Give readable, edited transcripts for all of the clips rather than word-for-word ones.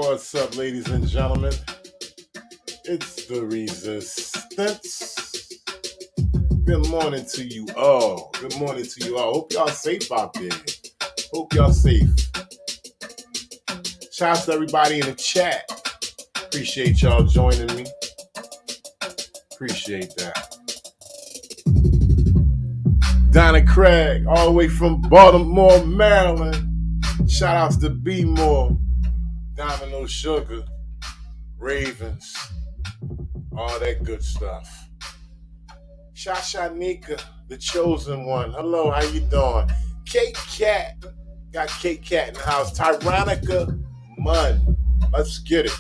What's up, ladies and gentlemen? It's the Resistance. Good morning to you all. Good morning to you all. Hope y'all safe out there. Hope y'all safe. Shout out to everybody in the chat. Appreciate y'all joining me. Appreciate that. Donna Craig, all the way from Baltimore, Maryland. Shout outs to B More, Domino Sugar, Ravens, all that good stuff. Shashanika, the chosen one. Hello, how you doing? Kate Cat, got Kate Cat in the house. Tyrannica Munn, let's get it.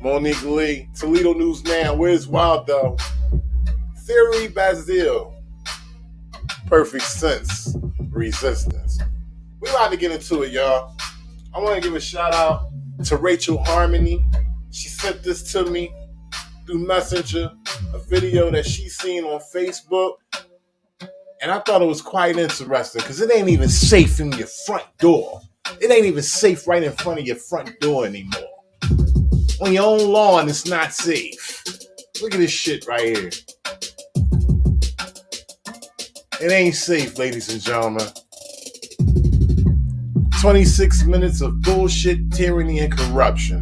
Monique Lee, Toledo News Now, where's Waldo? Theory Bazil, Perfect Sense, Resistance. We about to get into it, y'all. I want to give a shout out to Rachel Harmony. She sent this to me through Messenger, a video that she seen on Facebook. And I thought it was quite interesting because it ain't even safe in your front door. It ain't even safe right in front of your front door anymore. On your own lawn, it's not safe. Look at this shit right here. It ain't safe, ladies and gentlemen. 26 minutes of bullshit, tyranny, and corruption.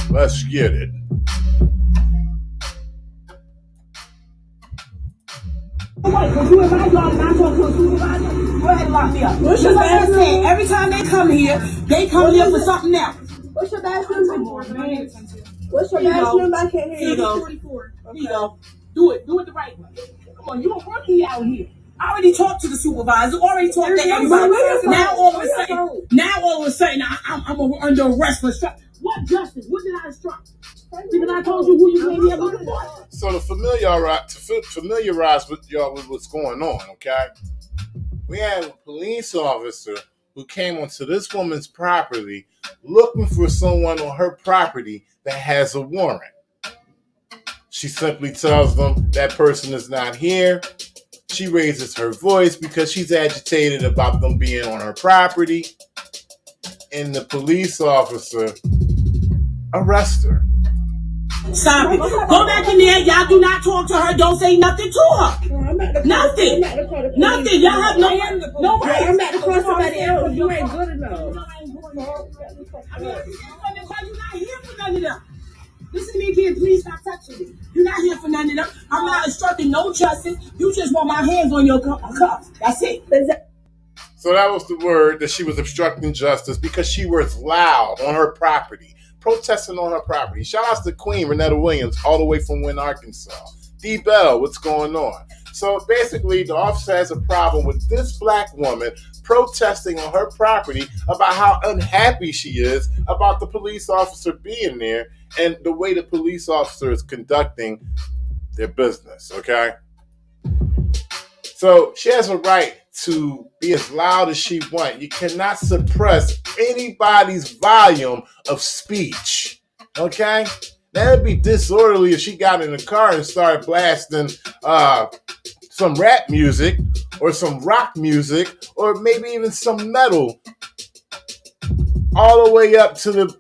Let's get it. Every time they come here for something else. What's your badge number? What's your badge number? I can't hear you. 44. Okay. Here you go. Do it the right way. Come on, you a rookie out here. I already talked to the supervisor, already talked to everybody. Now all of a sudden, I'm under arrest for obstruction. What justice? What did I obstruct? Because I told you who you came here looking for. So to familiarize with y'all with what's going on, okay? We have a police officer who came onto this woman's property looking for someone on her property that has a warrant. She simply tells them that person is not here. She raises her voice because she's agitated about them being on her property. And the police officer arrests her. Stop it. Go back in there. Y'all do not talk to her. Don't say nothing to her. Nothing. Nothing. Y'all have no right. I'm about to call somebody else. You ain't good enough. Why you not here for none of them? Listen to me again. Please stop touching me. You're not here for none of them. I'm not obstructing no justice. You just want my hands on your cuffs. That's it. So that was the word that she was obstructing justice because she was loud on her property, protesting on her property. Shout out to Queen Renetta Williams, all the way from Wynn, Arkansas. D. Bell, what's going on? So basically, the officer has a problem with this black woman protesting on her property about how unhappy she is about the police officer being there and the way the police officer is conducting their business, okay? So she has a right to be as loud as she wants. You cannot suppress anybody's volume of speech, okay? That would be disorderly if she got in the car and started blasting some rap music or some rock music or maybe even some metal all the way up to the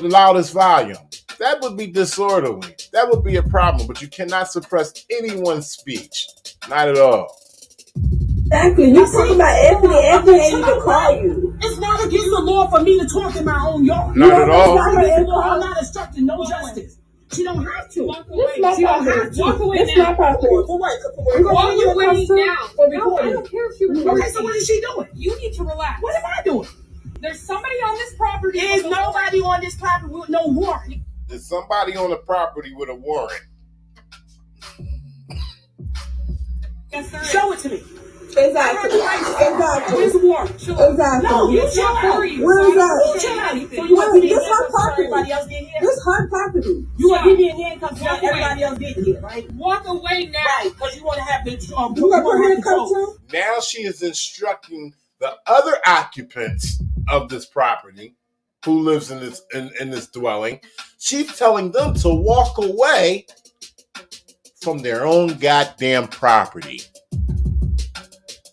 loudest volume. That would be disorderly. That would be a problem, but you cannot suppress anyone's speech. Not at all. Exactly. You talking about Anthony ain't even call you. It's not against the law for me to talk in my own yard. Not at all. I'm not obstructing no justice. She don't have to. She don't have to. Walk away now. It's my property. For what? Walk away now. I don't care if she was. Okay, so what is she doing? You need to relax. What am I doing? There's somebody on this property. There's nobody on this property with no warrant. There's somebody on the property with a warrant. Yes, sir. Show it to me. Exactly. Where's the warrant? Exactly. No, you tell her. Where is that? So you want me to This her property. Everybody else getting here? This her property. You want me being handcuffed while everybody else getting here, right? Walk away now. Right, because you want to have the You got your handcuffs on? Now she is instructing the other occupants of this property who lives in this dwelling. She's telling them to walk away from their own goddamn property.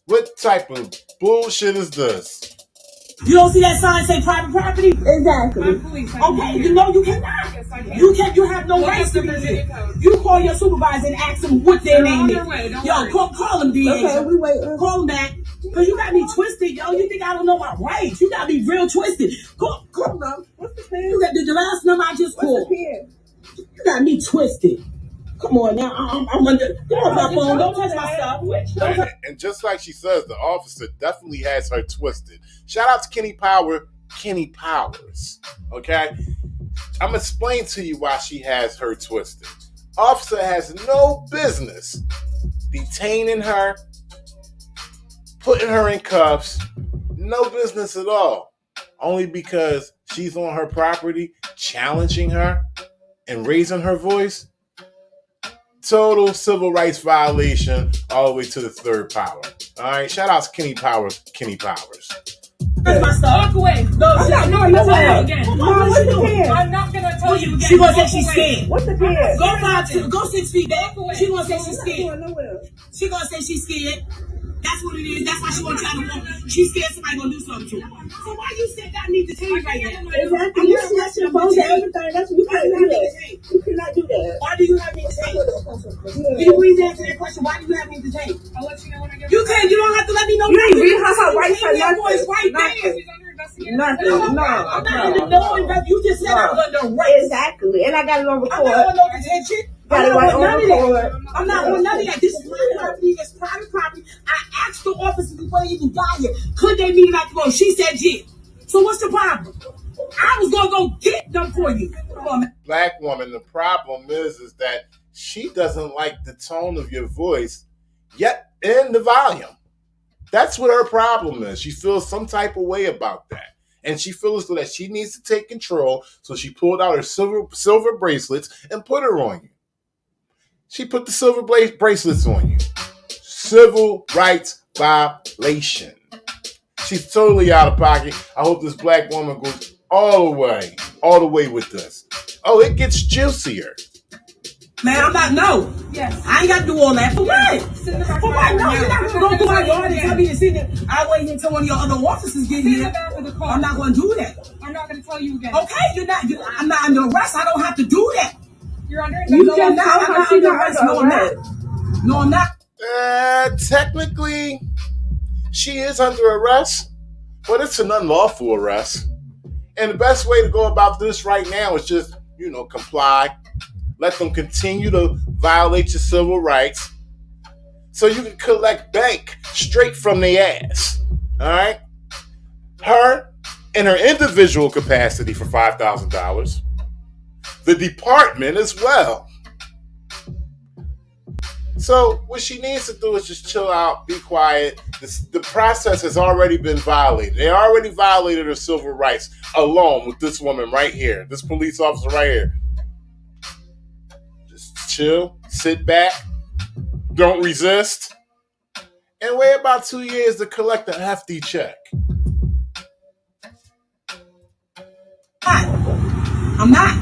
What type of bullshit is this? You don't see that sign say private property? Exactly. I'm police. I Okay, can you know you cannot. Yes, I can. You have no Look rights up to the be Virginia here. code. You call your supervisor and ask them what their They're on name their is. way, don't Yo, worry. call them, DA. Okay, we wait. Call them back. Cause you got me twisted, yo. You think I don't know my rights? You got me real twisted. Call them. What's the pen? You got the last number I just What's called. the pen? You got me twisted. Come on now. I'm under. Get off my phone. Don't touch my stuff. Don't touch. And just like she says, the officer definitely has her twisted. Shout out to Kenny Powers. Okay? I'm going to explain to you why she has her twisted. Officer has no business detaining her, putting her in cuffs. No business at all. Only because she's on her property, challenging her and raising her voice. Total civil rights violation all the way to the third power. All right, shout out to Kenny Powers. Touch my stuff. Walk away. No, I'm not no, going no, nowhere. again. Mom, what's the pen? I'm not gonna tell you again. She gonna say Walk she's away. scared. What's the pen? Go 6 feet back. She gonna say she's I'm not scared. going nowhere. She gonna say she's scared. That's what it is. That's why she gonna try to walk. She's scared somebody gonna do something to her. So why you said that need to change right now? Exactly. You snatch your phone to everything. That's what you can't do that. You cannot do that. Why do you have me to change? Can you please answer that question? Why do you have me to change? I'll let you know when I get You can't. You don't have to let me know. You ain't read her rights for Your voice nothing. right there. Nothing. She's under investigation. Nothing. I'm not even knowing that you just said I was under arrest. Exactly. And I got it on I'm record. not on no detention. Got it I'm right not on on none of that. record. I'm not on none of that. This is my property. It's private property. I asked the officers before they even got here, could they meet like the road? She said yeah. So what's the problem? I was gonna go get them for you. Come on, man. Black woman, the problem is that she doesn't like the tone of your voice, yet in the volume. That's what her problem is. She feels some type of way about that. And she feels that she needs to take control, so she pulled out her silver bracelets and put her on you. She put the silver bracelets on you. Civil rights violation. She's totally out of pocket. I hope this black woman goes all the way with this. Oh, it gets juicier. Man, I'm not, no. Yes. I ain't got to do all that. For what? Sit in the back For of what? the No, car you're now. not going to go through my yard and tell me to sit there. I wait until one of your other officers get Sit in here. the back of the car. I'm not going to do that. I'm not gonna tell you again. Okay, I'm not under arrest. I don't have to do that. You're under You investigation. just I'm told her not she's under not arrest. under No, I'm not. arrest. No, I'm not. Technically, she is under arrest, but it's an unlawful arrest. And the best way to go about this right now is just, comply. Let them continue to violate your civil rights so you can collect bank straight from their ass. All right? Her in her individual capacity for $5,000. The department as well. So what she needs to do is just chill out, be quiet. The process has already been violated. They already violated her civil rights alone with this woman right here, this police officer right here. Just chill, sit back, don't resist, and wait about 2 years to collect a hefty check. I'm not.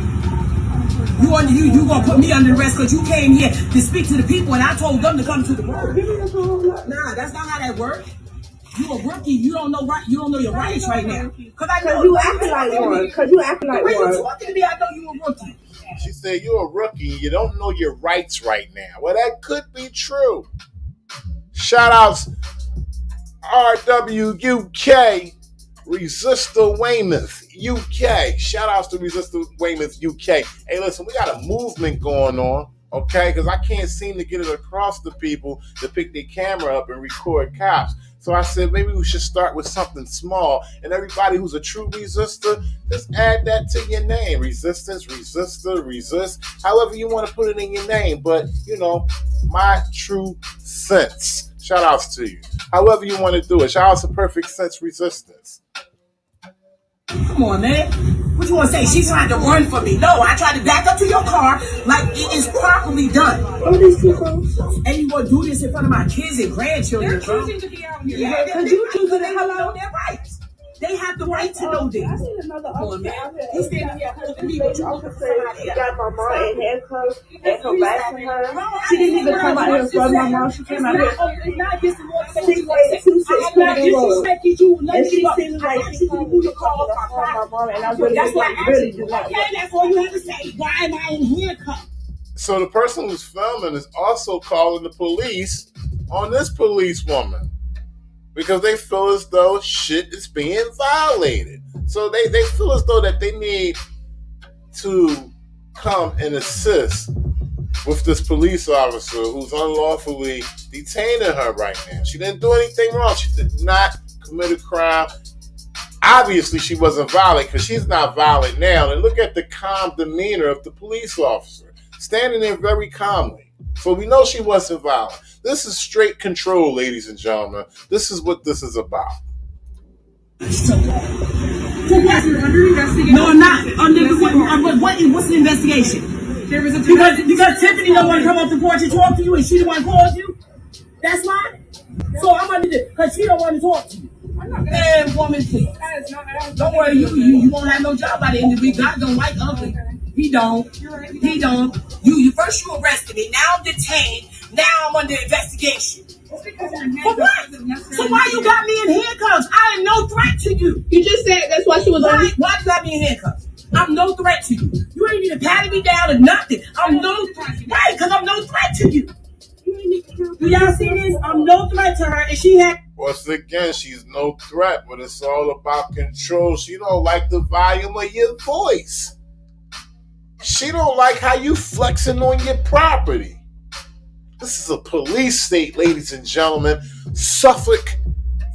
You gonna put me under arrest because you came here to speak to the people and I told them to come to the road. Nah, that's not how that works. You a rookie. You don't know right. You don't know your rights right now. Cause you acting like one. Cause you acting like the way you one. talking to me, I know you a rookie. She said, you're a rookie, you don't know your rights right now. Well, that could be true. Shout outs RWUK, Resistor Weymouth, UK. Shout outs to Resistor Weymouth, UK. Hey, listen, we got a movement going on, okay? Because I can't seem to get it across to people to pick their camera up and record cops. So I said, maybe we should start with something small. And everybody who's a true resistor, just add that to your name. Resistance, resistor, resist. However you want to put it in your name. But, my true sense. Shout outs to you. However you want to do it. Shout outs to Perfect Sense Resistance. Come on, man. What you want to say? She tried to run for me. No, I tried to back up to your car like it is properly done. What are these two folks? And you gonna do this in front of my kids and grandchildren, They're bro. choosing to be out here. Yeah, Cause you choosing to know hello. their rights. They have the right to know this. I seen another officer out here. He's standing here holding me, but you officer said she got my mom in handcuffs and harassing her. She didn't even come out here and rub my mom. She came out here. It's not just the Lord saying She waited 2 6 I'm not disrespecting you. and she seemed like she called who to call my mom, and I really do not. Okay, that's all you have to say. Why am I in handcuffs? So the person who's filming is also calling the police on this policewoman because they feel as though shit is being violated. So they feel as though that they need to come and assist with this police officer who's unlawfully detaining her right now. She didn't do anything wrong. She did not commit a crime. Obviously, she wasn't violent because she's not violent now. And look at the calm demeanor of the police officer, standing there very calmly. So we know she wasn't violent. This is straight control, ladies and gentlemen. This is what this is about. No, I'm not. What's the investigation? There was a Because Tiffany don't want to come off the porch and talk to you, and she the one called you. That's mine. So I'm gonna do this because she don't want to talk to you. Man, woman, please. Don't worry, you won't have no job by the end of the week. God don't like ugly. He don't. He don't. You first you arrested me. Now I'm detained. Now I'm under investigation. For what? So why you got me in handcuffs? I am no threat to you. You just said that's why she was on. Why you got me in handcuffs? I'm no threat to you. You ain't even patting me down or nothing. I'm no threat. Right, because I'm no threat to you. Do y'all see this? I'm no threat to her, and she had. Once again, she's no threat, but it's all about control. She don't like the volume of your voice. She don't like how you flexing on your property. This is a police state, ladies and gentlemen. Suffolk,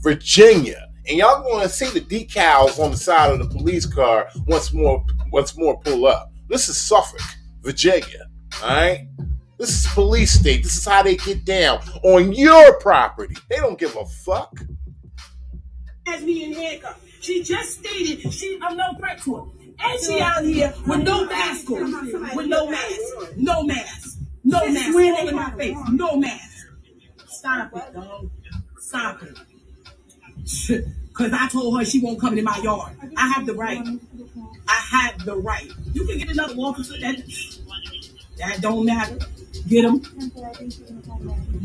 Virginia. And y'all going to see the decals on the side of the police car once more pull up. This is Suffolk, Virginia. All right? This is police state. This is how they get down on your property. They don't give a fuck. Has me in handcuffs. She just stated I'm no threat to her. And she out here with no mask on. With no mask. No mask. No mask. All in my face. No mask. Stop it, dog. Stop it. Because I told her she won't come in my yard. I have the right. I have the right. You can get another officer that don't matter. Get him.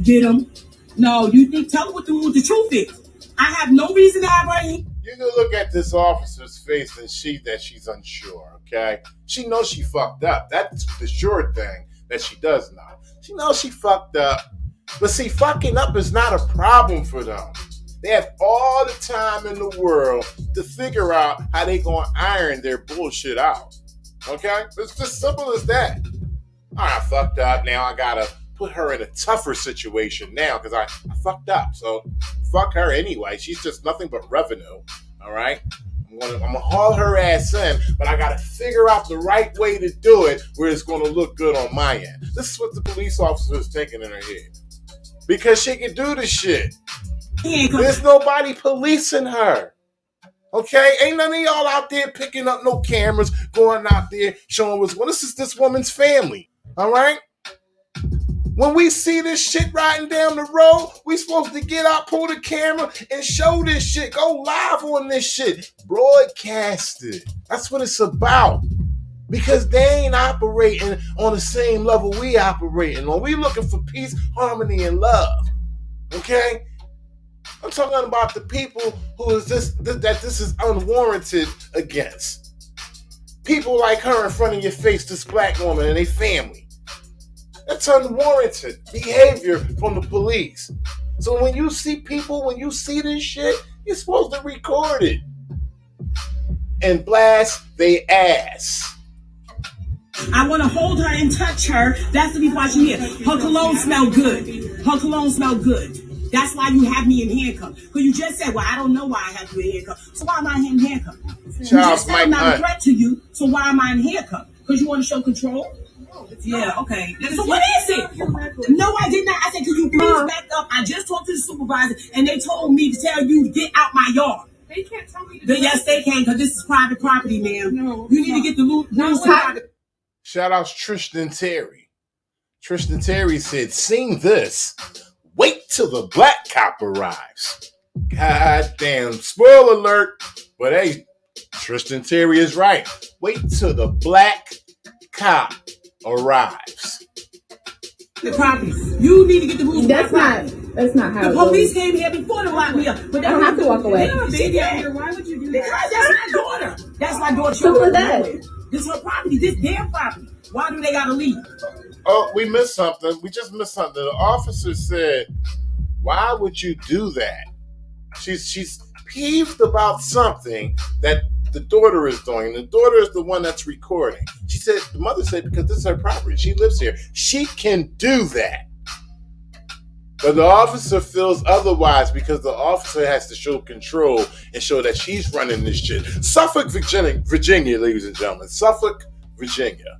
Get him. No, you think tell her what the truth is. I have no reason to have her in. You can look at this officer's face and see that she's unsure, okay? She knows she fucked up. That's the sure thing that she does know. She knows she fucked up. But see, fucking up is not a problem for them. They have all the time in the world to figure out how they gonna iron their bullshit out. Okay? It's just simple as that. All right, I fucked up. Now I gotta put her in a tougher situation now because I fucked up. So fuck her anyway. She's just nothing but revenue. All right? I'm gonna haul her ass in, but I gotta figure out the right way to do it where it's gonna look good on my end. This is what the police officer is thinking in her head. Because she can do the shit. There's nobody policing her. Okay? Ain't none of y'all out there picking up no cameras, going out there showing what's going on. This is this woman's family. All right? When we see this shit riding down the road, we supposed to get out, pull the camera, and show this shit. Go live on this shit. Broadcast it. That's what it's about. Because they ain't operating on the same level we operating on. We looking for peace, harmony, and love. Okay? I'm talking about the people who is this is unwarranted against. People like her in front of your face, this black woman and their family. That's unwarranted behavior from the police. So when you see this shit, you're supposed to record it and blast they ass. I want to hold her and touch her. That's the reason why she's here. Her cologne smell good. Her cologne smell good. That's why you have me in handcuffs. Because you just said, well, I don't know why I have you in handcuffs. So why am I in handcuffs? You just said I'm not a threat to you. So why am I in handcuffs? Because you want to show control? Yeah, okay. So what is it? No, I did not. I said, could you please back up? I just talked to the supervisor, and they told me to tell you to get out my yard. They can't tell me. Yes, they can, because this is private property, ma'am. No, you need to get the rules private. Shout out Tristan Terry. Tristan Terry said, sing this. Wait till the black cop arrives. God damn. Spoiler alert. But hey, Tristan Terry is right. Wait till the black cop arrives. The property. You need to get the rules. That's not how the police came here before to lock me up. But I don't have to walk away. Why would you do that? Because that's my daughter. That's my daughter. Simple as that. This is her property. This their property. Why do they gotta leave? Oh, we missed something. We just missed something. The officer said, "Why would you do that?" She's peeved about something that the daughter is doing. The daughter is the one that's recording. She said, the mother said, because this is her property. She lives here. She can do that. But the officer feels otherwise because the officer has to show control and show that she's running this shit. Suffolk, Virginia, ladies and gentlemen. Suffolk, Virginia.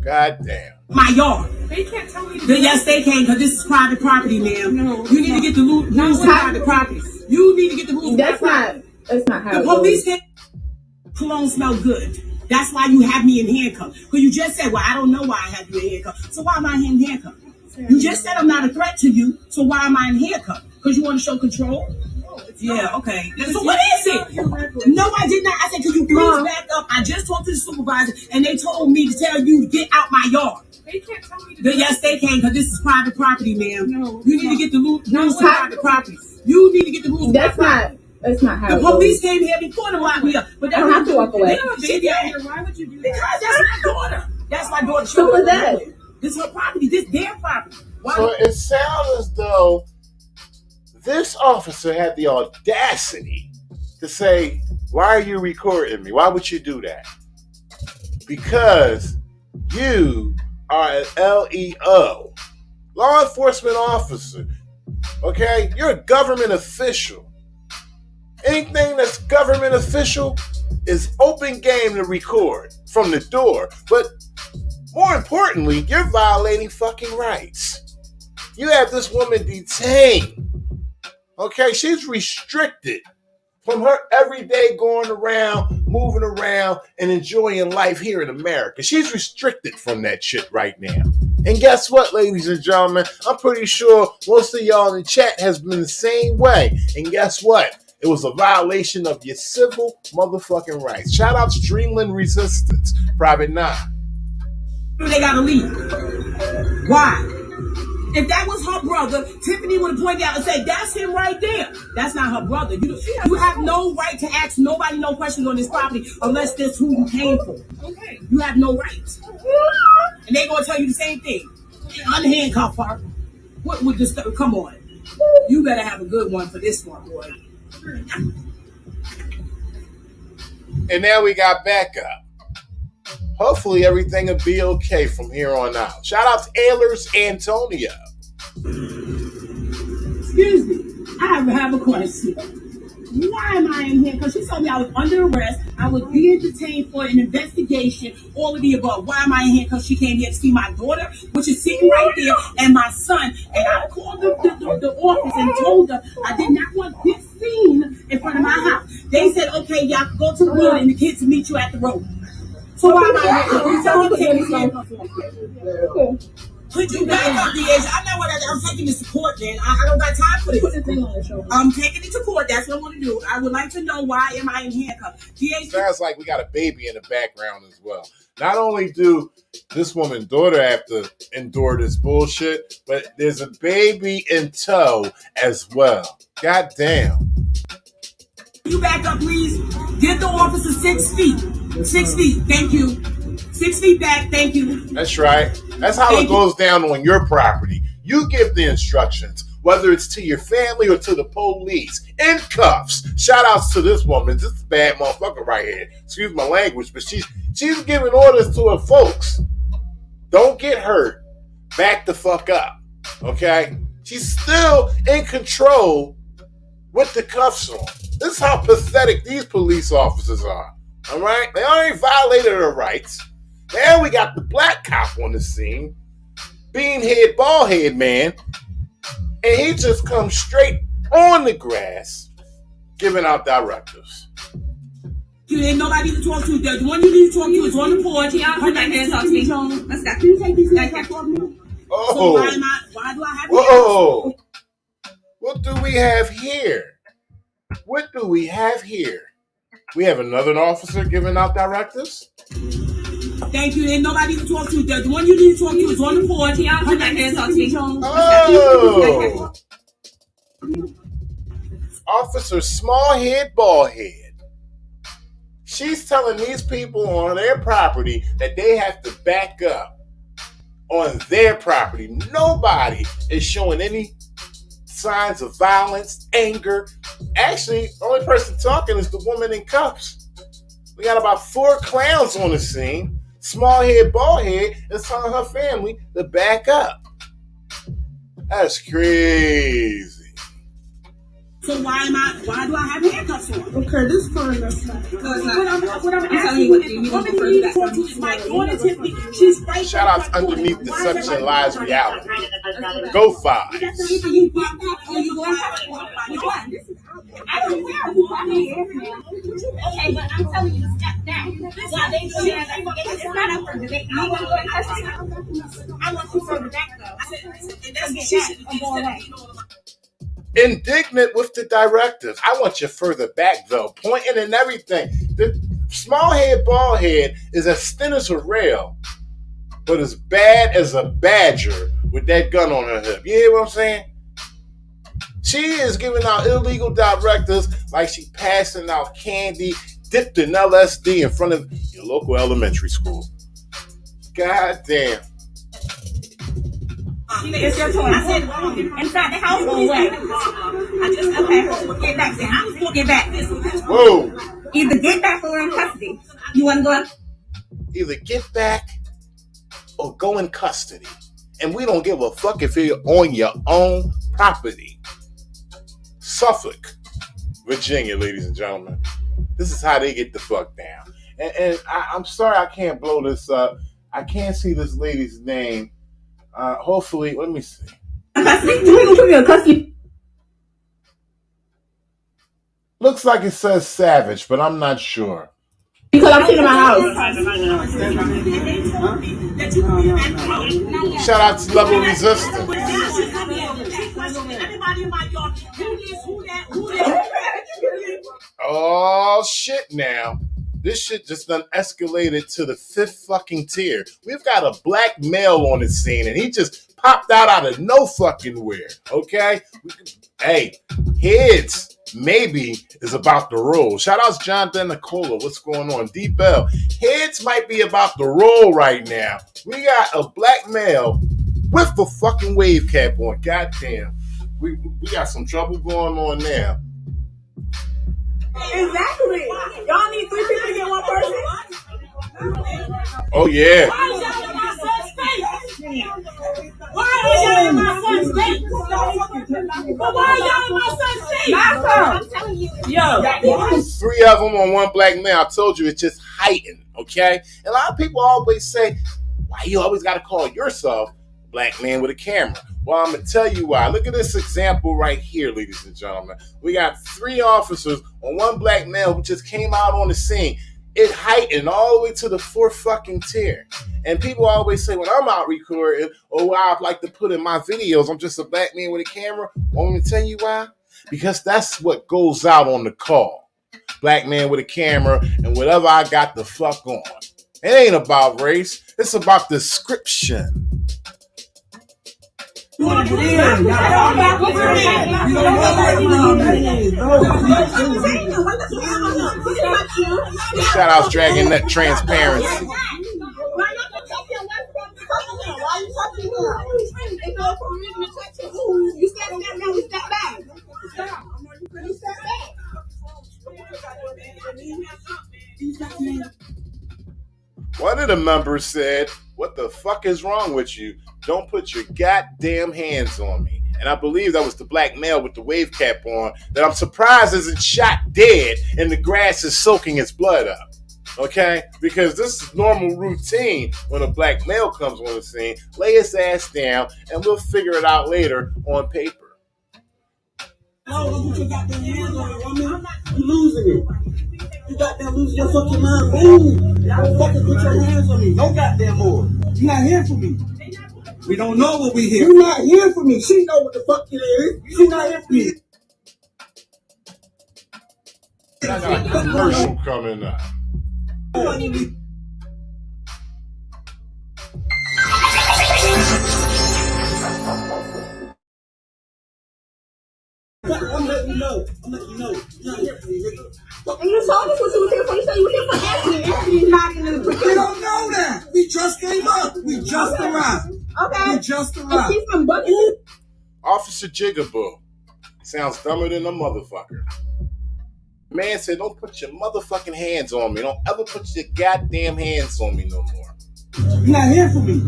God damn. My yard. They can't tell me to Yes, they can, because this is private property, ma'am. No, you need to get the rules of private property. You need to get the rules. That's not how the police can't. Cologne smell good. That's why you have me in handcuffs. Because you just said, well, I don't know why I have you in handcuffs. So why am I in handcuffs? You just said I'm not a threat to you. So why am I in handcuffs? Because you want to show control? Yeah, okay. So what is it? No, I did not. I said, could you please back up? I just talked to the supervisor, and they told me to tell you to get out my yard. They can't tell me to Yes, they can, because this is private property, ma'am. No, you need to get the rules of private property. You need to get the rules. That's not how the police came here before to lock me up. But I don't have to walk away. Why would you do that? Because that's my daughter. That's my daughter. Simple as that. This is her property. This is their property. Why? So it sounds as though this officer had the audacity to say, why are you recording me? Why would you do that? Because you are an LEO, law enforcement officer. Okay? You're a government official. Anything that's government official is open game to record from the door. But more importantly, you're violating fucking rights. You have this woman detained. Okay, she's restricted from her everyday going around, moving around, and enjoying life here in America. She's restricted from that shit right now. And guess what, ladies and gentlemen? I'm pretty sure most of y'all in the chat has been the same way. And guess what? It was a violation of your civil motherfucking rights. Shout out to Dreamland Resistance, Private 9. They gotta leave. Why? If that was her brother, Tiffany would have pointed out and said, that's him right there. That's not her brother. You have no right to ask nobody no questions on this property unless that's who you came for. Okay. You have no right. And they're going to tell you the same thing. Unhandcuff her. What would this? Come on. You better have a good one for this one, boy. And now we got backup. Hopefully everything will be okay from here on out. Shout out to Ailers Antonio. Excuse me. I have a question. Why am I in here? Because she told me I was under arrest. I was being detained for an investigation. All of the above. Why am I in here? Because she came here to see my daughter, which is sitting right there, and my son. And I called the office and told them I did not want this scene in front of my house. They said, okay, y'all can go to the road and the kids will meet you at the road. So why am I here? Put you back up the edge. I know what I'm taking this to court, man. I don't got time for this. I'm taking it to court. That's what I want to do. I would like to know why am I in handcuffs. Sounds like we got a baby in the background as well. Not only do this woman's daughter have to endure this bullshit, but there's a baby in tow as well. God damn. You back up, please. Get the officer 6 feet. 6 feet. Thank you. 6 feet back. Thank you. That's right. That's how it goes down on your property. You give the instructions, whether it's to your family or to the police. In cuffs. Shout outs to this woman. This is a bad motherfucker right here. Excuse my language, but she's giving orders to her folks. Don't get hurt. Back the fuck up. Okay? She's still in control with the cuffs on. This is how pathetic these police officers are. All right? They already violated their rights. Now we got the black cop on the scene. Beanhead, ballhead man. And he just comes straight on the grass giving out directives. You ain't nobody to talk to. The one you need to talk to is on the porch. Come back there and talk to me. Let's go. Can you take these hands off me? Oh. So why do I have Whoa. What do we have here? What do we have here? We have another officer giving out directives. Thank you. Ain't nobody to talk to. The one you need to talk to is on the porch. Tiana, put that hand talk to me. Oh, Officer Smallhead Ballhead. She's telling these people on their property that they have to back up on their property. Nobody is showing any signs of violence, anger. Actually, the only person talking is the woman in cuffs. We got about 4 clowns on the scene. Smallhead Ballhead is telling her family to back up. That's crazy. So why do I have handcuffs on? Okay, this phone that's not. What I'm asking you is, what you need to talk to is my daughter Tiffany. She's right. Shout out to Underneath Deception Lies Reality. Go Five. I don't care. Okay, but I'm telling you to step down. While they do that, it's not up for debate. I want to go in custody. I want you further back though. Indignant with the directives. I want you further back though, pointing and everything. The Smallhead Ballhead is as thin as a rail, but as bad as a badger with that gun on her hip. You hear what I'm saying? She is giving out illegal directives like she passing out candy dipped in LSD in front of your local elementary school. God damn. It's your choice. I said, inside the house or what? Get back then. Get back. Whoa. Either get back or in custody. You want to go? Either get back or go in custody. And we don't give a fuck if you're on your own property. Suffolk, Virginia, ladies and gentlemen. This is how they get the fuck down. And I'm sorry I can't blow this up. I can't see this lady's name. Hopefully, let me see. Looks like it says Savage, but I'm not sure. Because I'm sitting in my house. Shout out to Level Resistance. Oh shit now. This shit just done escalated to the 5th fucking tier. We've got a black male on the scene and he just popped out of no fucking where. Okay? Hey, Heads maybe is about to roll. Shout out to Jonathan Nicola. What's going on? D-Bell. Heads might be about to roll right now. We got a black male with the fucking wave cap on. Goddamn. We got some trouble going on now. Exactly. Y'all need 3 people to get 1 person. Oh yeah. Why is y'all in my son's face? Why are y'all in my son's face? But why are y'all in my son's face? I'm telling you. Yo. 3 of them on 1 black man. I told you it's just heightened, okay? And a lot of people always say, why you always got to call yourself a black man with a camera? Well, I'm going to tell you why. Look at this example right here, ladies and gentlemen. We got 3 officers on 1 black male who just came out on the scene. It heightened all the way to the 4th fucking tier. And people always say, when I'm out recording, or what I like to put in my videos, I'm just a black man with a camera. Want me to tell you why? Because that's what goes out on the call. Black man with a camera and whatever I got the fuck on. It ain't about race. It's about description. Shout out Dragon Net Transparency. One of the members said, "What the fuck is wrong with you? Don't put your goddamn hands on me." And I believe that was the black male with the wave cap on that I'm surprised isn't shot dead and the grass is soaking his blood up. Okay? Because this is normal routine when a black male comes on the scene. Lay his ass down and we'll figure it out later on paper. No, don't put your goddamn hands on it, woman. You losing it. You goddamn losing your fucking mind. Boom. Don't fucking put your hands on me. No goddamn more. You're not here for me. We don't know what we hear. You're not here for me. She know what the fuck it is. She's not here for me. I got a commercial coming up. I'm letting you know. You're not here for me, nigga. And you told us what you was here for. You said you were here for Anthony. Anthony's not in the We don't know that. We just came up. We just arrived. Okay. We just And arrived. she's from Bucky. Officer Jigaboo. Sounds dumber than a motherfucker. Man said, don't put your motherfucking hands on me. Don't ever put your goddamn hands on me no more. You're not here for me.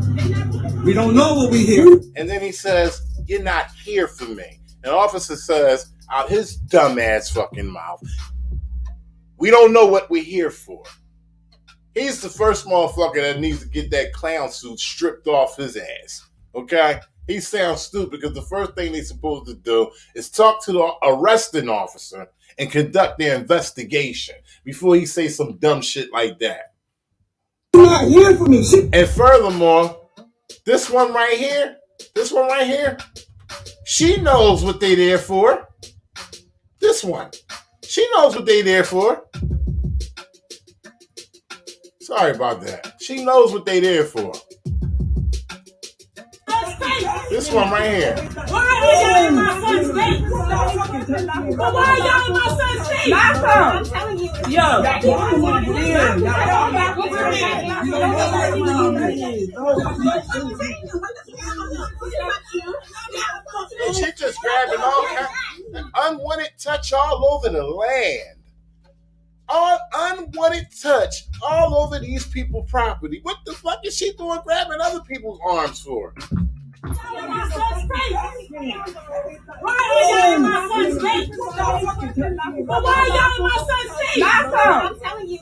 We don't know what we hear. And then he says, you're not here for me. And the officer says, out his dumb ass fucking mouth, we don't know what we're here for. He's the first motherfucker that needs to get that clown suit stripped off his ass. Okay? He sounds stupid because the first thing they're supposed to do is talk to the arresting officer and conduct their investigation before he says some dumb shit like that. You're not here for me. And furthermore, this one right here, she knows what they there for. This one. She knows what they there for. Sorry about that. She knows what they there for. This one right here. Why are y'all in my son's face? But why are y'all in my son's face? I'm telling you. And she just grabbing all kinds of unwanted touch all over the land. All unwanted touch all over these people's property. What the fuck is she doing grabbing other people's arms for? Why are y'all in my son's face? But why are y'all in my son's face? I'm telling you.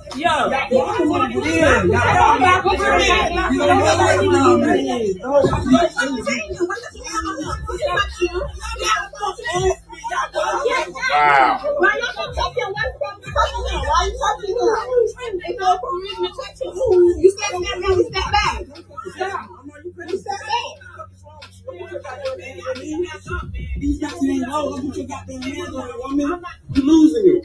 Wow. Why y'all gonna take your wife from the person? Why you touching her? They know for a reason to touch you. You step back now, you step back. You step back. These guys ain't low. Don't put your goddamn hands on it, woman. You losing it.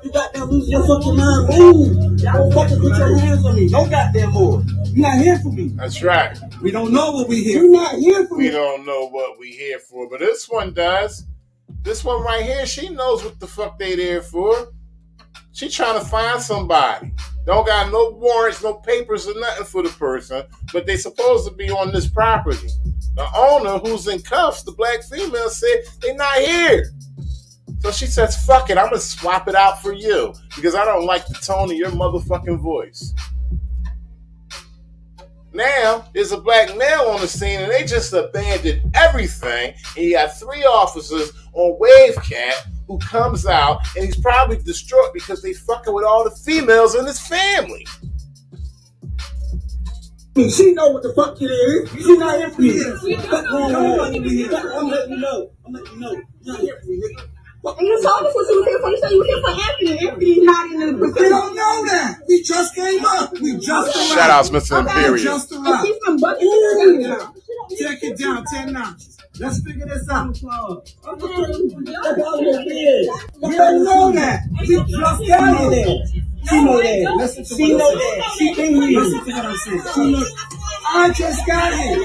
You goddamn losing your fucking mind. Move. Don't fucking put your hands on me. No goddamn more. You're not here for me. That's right. We don't know what we hear. You're not here for me. We don't know what we here for, but this one does. This one right here, she knows what the fuck they there for. She trying to find somebody. Don't got no warrants, no papers or nothing for the person, but they supposed to be on this property. The owner, who's in cuffs, the black female, said they not here. So she says, fuck it, I'm going to swap it out for you because I don't like the tone of your motherfucking voice. Now, there's a black male on the scene and they just abandoned everything. And you got 3 officers on Wavecat who comes out and he's probably distraught because they fucking with all the females in his family. She know what the fuck it is. She not here for me. I'm letting you know. You're not here for me, nigga. And you told us what you was here for. You said you were here for Anthony. Anthony's not in the We don't know that. We just came up. We just arrived. Shout outs, Mr. Okay. Imperial. Just And arrived. she's from Bucky. Take it down 10 notches. Let's figure this out. We don't know that. We just got here. She know that. Listen to she know that. She been here. Listen to what I'm saying. She know. I just got here.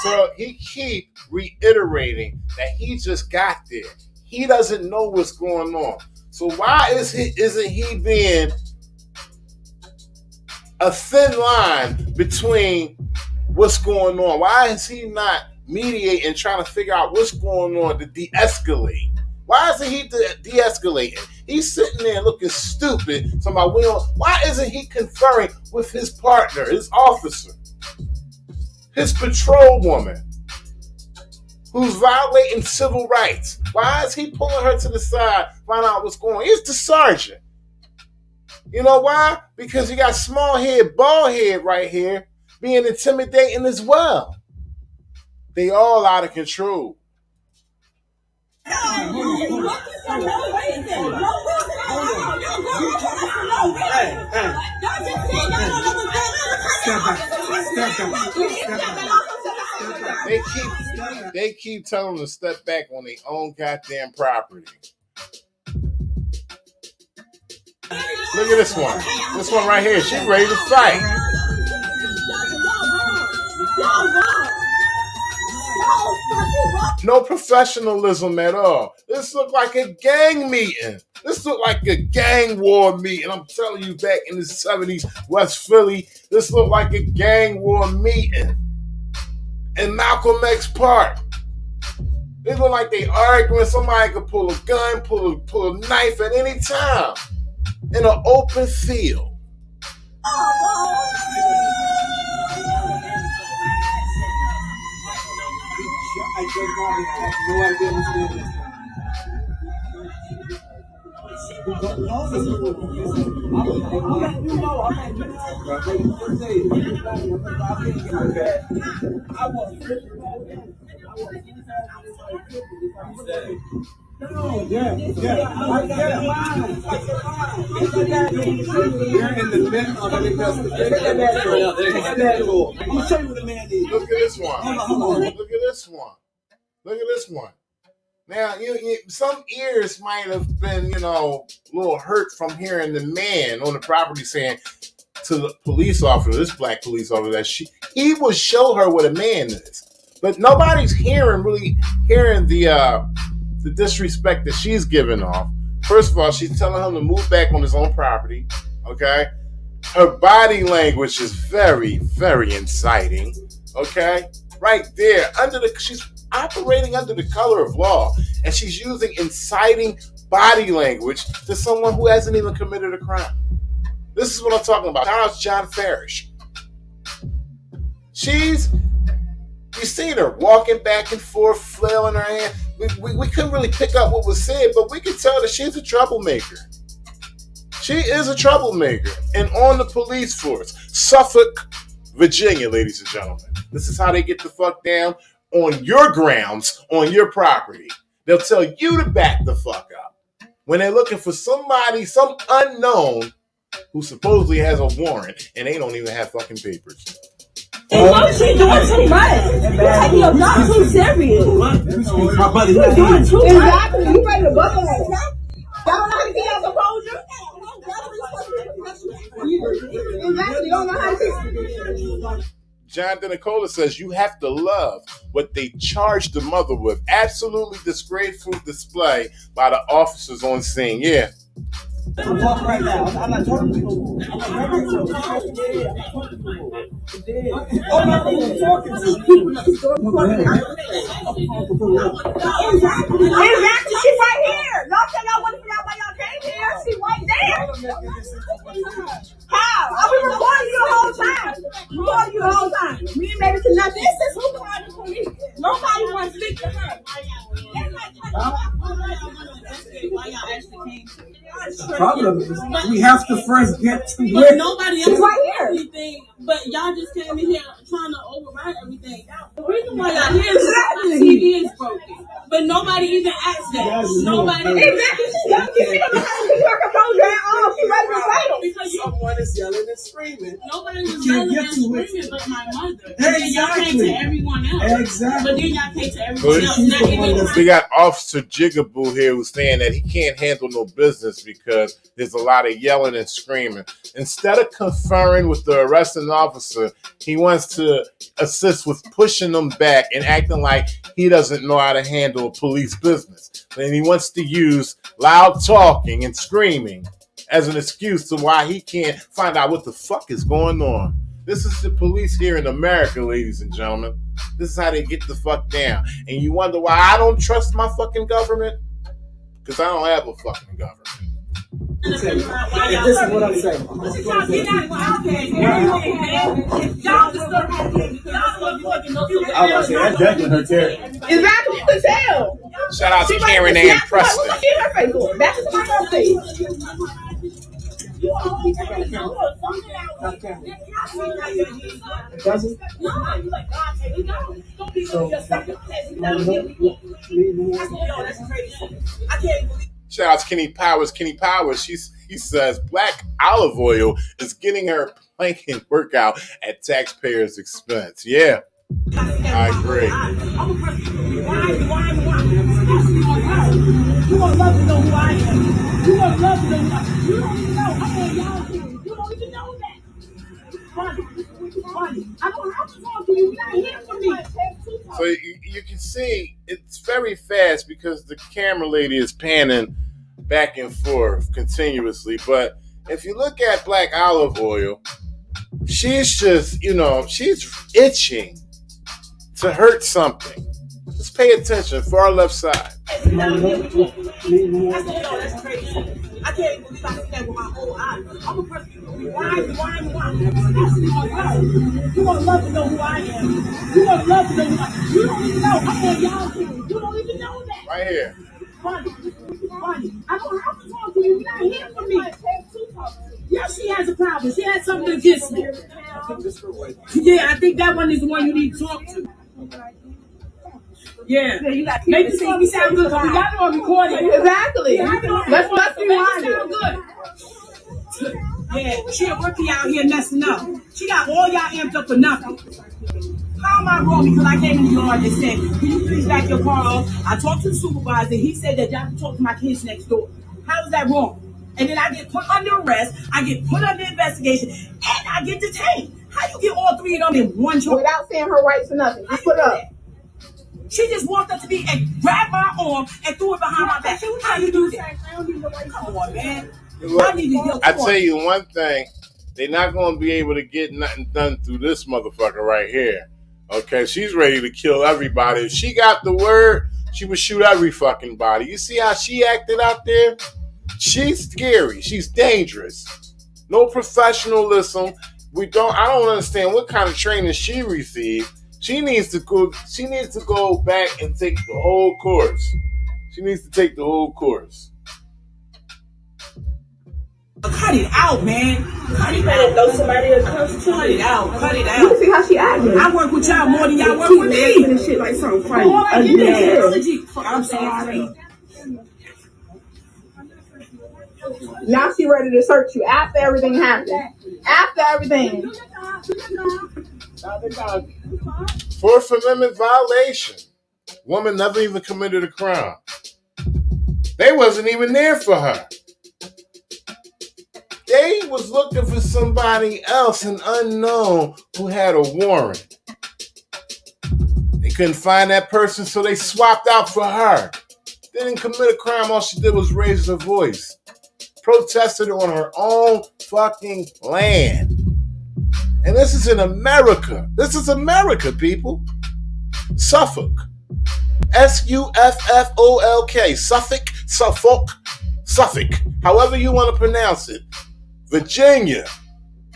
So he keep reiterating that he just got there. He doesn't know what's going on. So why isn't he being a thin line between what's going on? Why is he not mediating, trying to figure out what's going on to de-escalate? Why isn't he de-escalating? He's sitting there looking stupid. Why isn't he conferring with his partner, his officer, his patrol woman, who's violating civil rights? Why is he pulling her to the side, find out what's going on? He's the sergeant. You know why? Because you got small head, bald head right here being intimidating as well. They all out of control. They keep telling them to step back on their own goddamn property. Look at this one. This one right here. She ready to fight. No professionalism at all. This looked like a gang meeting. This looked like a gang war meeting. I'm telling you, back in the 70s, West Philly, this looked like a gang war meeting. In Malcolm X Park. They look like they arguing. Somebody could pull a gun, pull a knife at any time. In an open field. I just have no idea what's going on. Yeah. You're in the midst of an investigation. I'm gonna show you what the man is. Look at this one. Hold on. Look at this one. Look at this one. Now, some ears might have been, a little hurt from hearing the man on the property saying to the police officer, this black police officer, that he will show her what a man is. But nobody's really hearing the disrespect that she's giving off. First of all, she's telling him to move back on his own property. Okay, her body language is very, very inciting. Okay, right there she's operating under the color of law, and she's using inciting body language to someone who hasn't even committed a crime. This is what I'm talking about. Shout out to John Farish. You seen her walking back and forth, flailing her hand. We couldn't really pick up what was said, but we could tell that she's a troublemaker. She is a troublemaker and on the police force. Suffolk, Virginia, ladies and gentlemen. This is how they get the fuck down on your grounds, on your property. They'll tell you to back the fuck up when they're looking for somebody, some unknown, who supposedly has a warrant and they don't even have fucking papers. Why is she doing too much? You're taking your job too serious. My buddy, You're doing too much. Exactly. You ready to buckle that? Y'all don't know how to get out composure? Exactly. You don't know how to get. Jonathan Nicola says you have to love what they charged the mother with. Absolutely disgraceful display by the officers on scene. Yeah. I'm talking right now. I'm not talking to you. I'm not talking to you. Exactly. She's right here. Y'all said y'all want to figure out why y'all came here. She's right there. How? I was recording you the whole time. Recording you the whole time. We ain't made it to nothing. This is who called the police. Nobody wants to speak to her. The problem is we have to first get to But where nobody else right here. anything. But y'all just came in here trying to override everything. The reason why y'all here is because the TV is broken. But nobody even asked that. Nobody. Exactly. She don't know how to keep her composure at all. She's ready to fight. Because someone is yelling and screaming. nobody was You yelling can't and get to it. screaming but my mother. And then y'all came Exactly. to everyone else. Exactly. But then y'all came to everyone else. She's Not the one even that's- We got Officer Jigaboo here who's saying that he can't handle no business because there's a lot of yelling and screaming. Instead of conferring with the arresting officer, he wants to assist with pushing them back and acting like he doesn't know how to handle police business. And he wants to use loud talking and screaming as an excuse to why he can't find out what the fuck is going on. This is the police here in America, ladies and gentlemen. This is how they get the fuck down. And you wonder why I don't trust my fucking government? Because I don't have a fucking government. This is what I'm saying. I was saying, that's definitely her character. Exactly. You can tell. Shout out to Karen Ann Preston. Look at her face for. Back to my face. Doesn't? Shout out to Kenny Powers. Kenny Powers, he says black olive oil is getting her planking workout at taxpayers' expense. Yeah, I agree. You gonna love to know who I am. You gonna love to know who I am. You don't even know. I'm on y'all team. You don't even know that. Funny. I don't have to talk to you. You're not here for me. So you can see it's very fast because the camera lady is panning back and forth continuously. But if you look at Black Olive Oil, she's just, she's itching to hurt something. Just pay attention. Far left side. I said, no, that's crazy. I can't even believe I see that with my whole eyes. I'm a person who rewind. You gonna love to know who I am. You gonna love to know who I am. You don't even know. I'm on y'all team. You don't even know that. Right here. Funny. I don't have to talk to you. You're not here for me. Yeah, she has a problem. She has something against me. Yeah, I think that one is the one you need to talk to. Yeah. Make this me sound good. We got it on recording. Exactly. Let's rewind Sound it. good. Yeah, she a rookie out here messing up. She got all y'all amped up for nothing. How am I wrong? Because I came in the yard and said, can you please back your car off? I talked to the supervisor. He said that y'all can talk to my kids next door. How is that wrong? And then I get put under arrest. I get put under investigation. And I get detained. How you get all three of them in one charge? Without saying her rights or nothing. Just put up. She just walked up to me and grabbed my arm and threw it behind my back. How you do that? Come on, man. I tell you one thing, they're not going to be able to get nothing done through this motherfucker right here. Okay, she's ready to kill everybody. If she got the word, she would shoot every fucking body. You see how she acted out there? She's scary. She's dangerous. No professionalism. I don't understand what kind of training she received. She needs to go back and take the whole course. She needs to take the whole course. Cut it out, man. Cut it out. Throw somebody a cuss to it out. Cut it out. You see how she acting. I work with y'all more than y'all work with me. And shit like something funny. I'm sorry. Now she ready to search you after everything happened. After everything. Fourth Amendment violation. Woman never even committed a crime. They wasn't even there for her. They was looking for somebody else, an unknown, who had a warrant. They couldn't find that person, so they swapped out for her. They didn't commit a crime. All she did was raise her voice. Protested on her own fucking land. And this is in America. This is America, people. Suffolk. Suffolk. Suffolk. However you want to pronounce it. Virginia.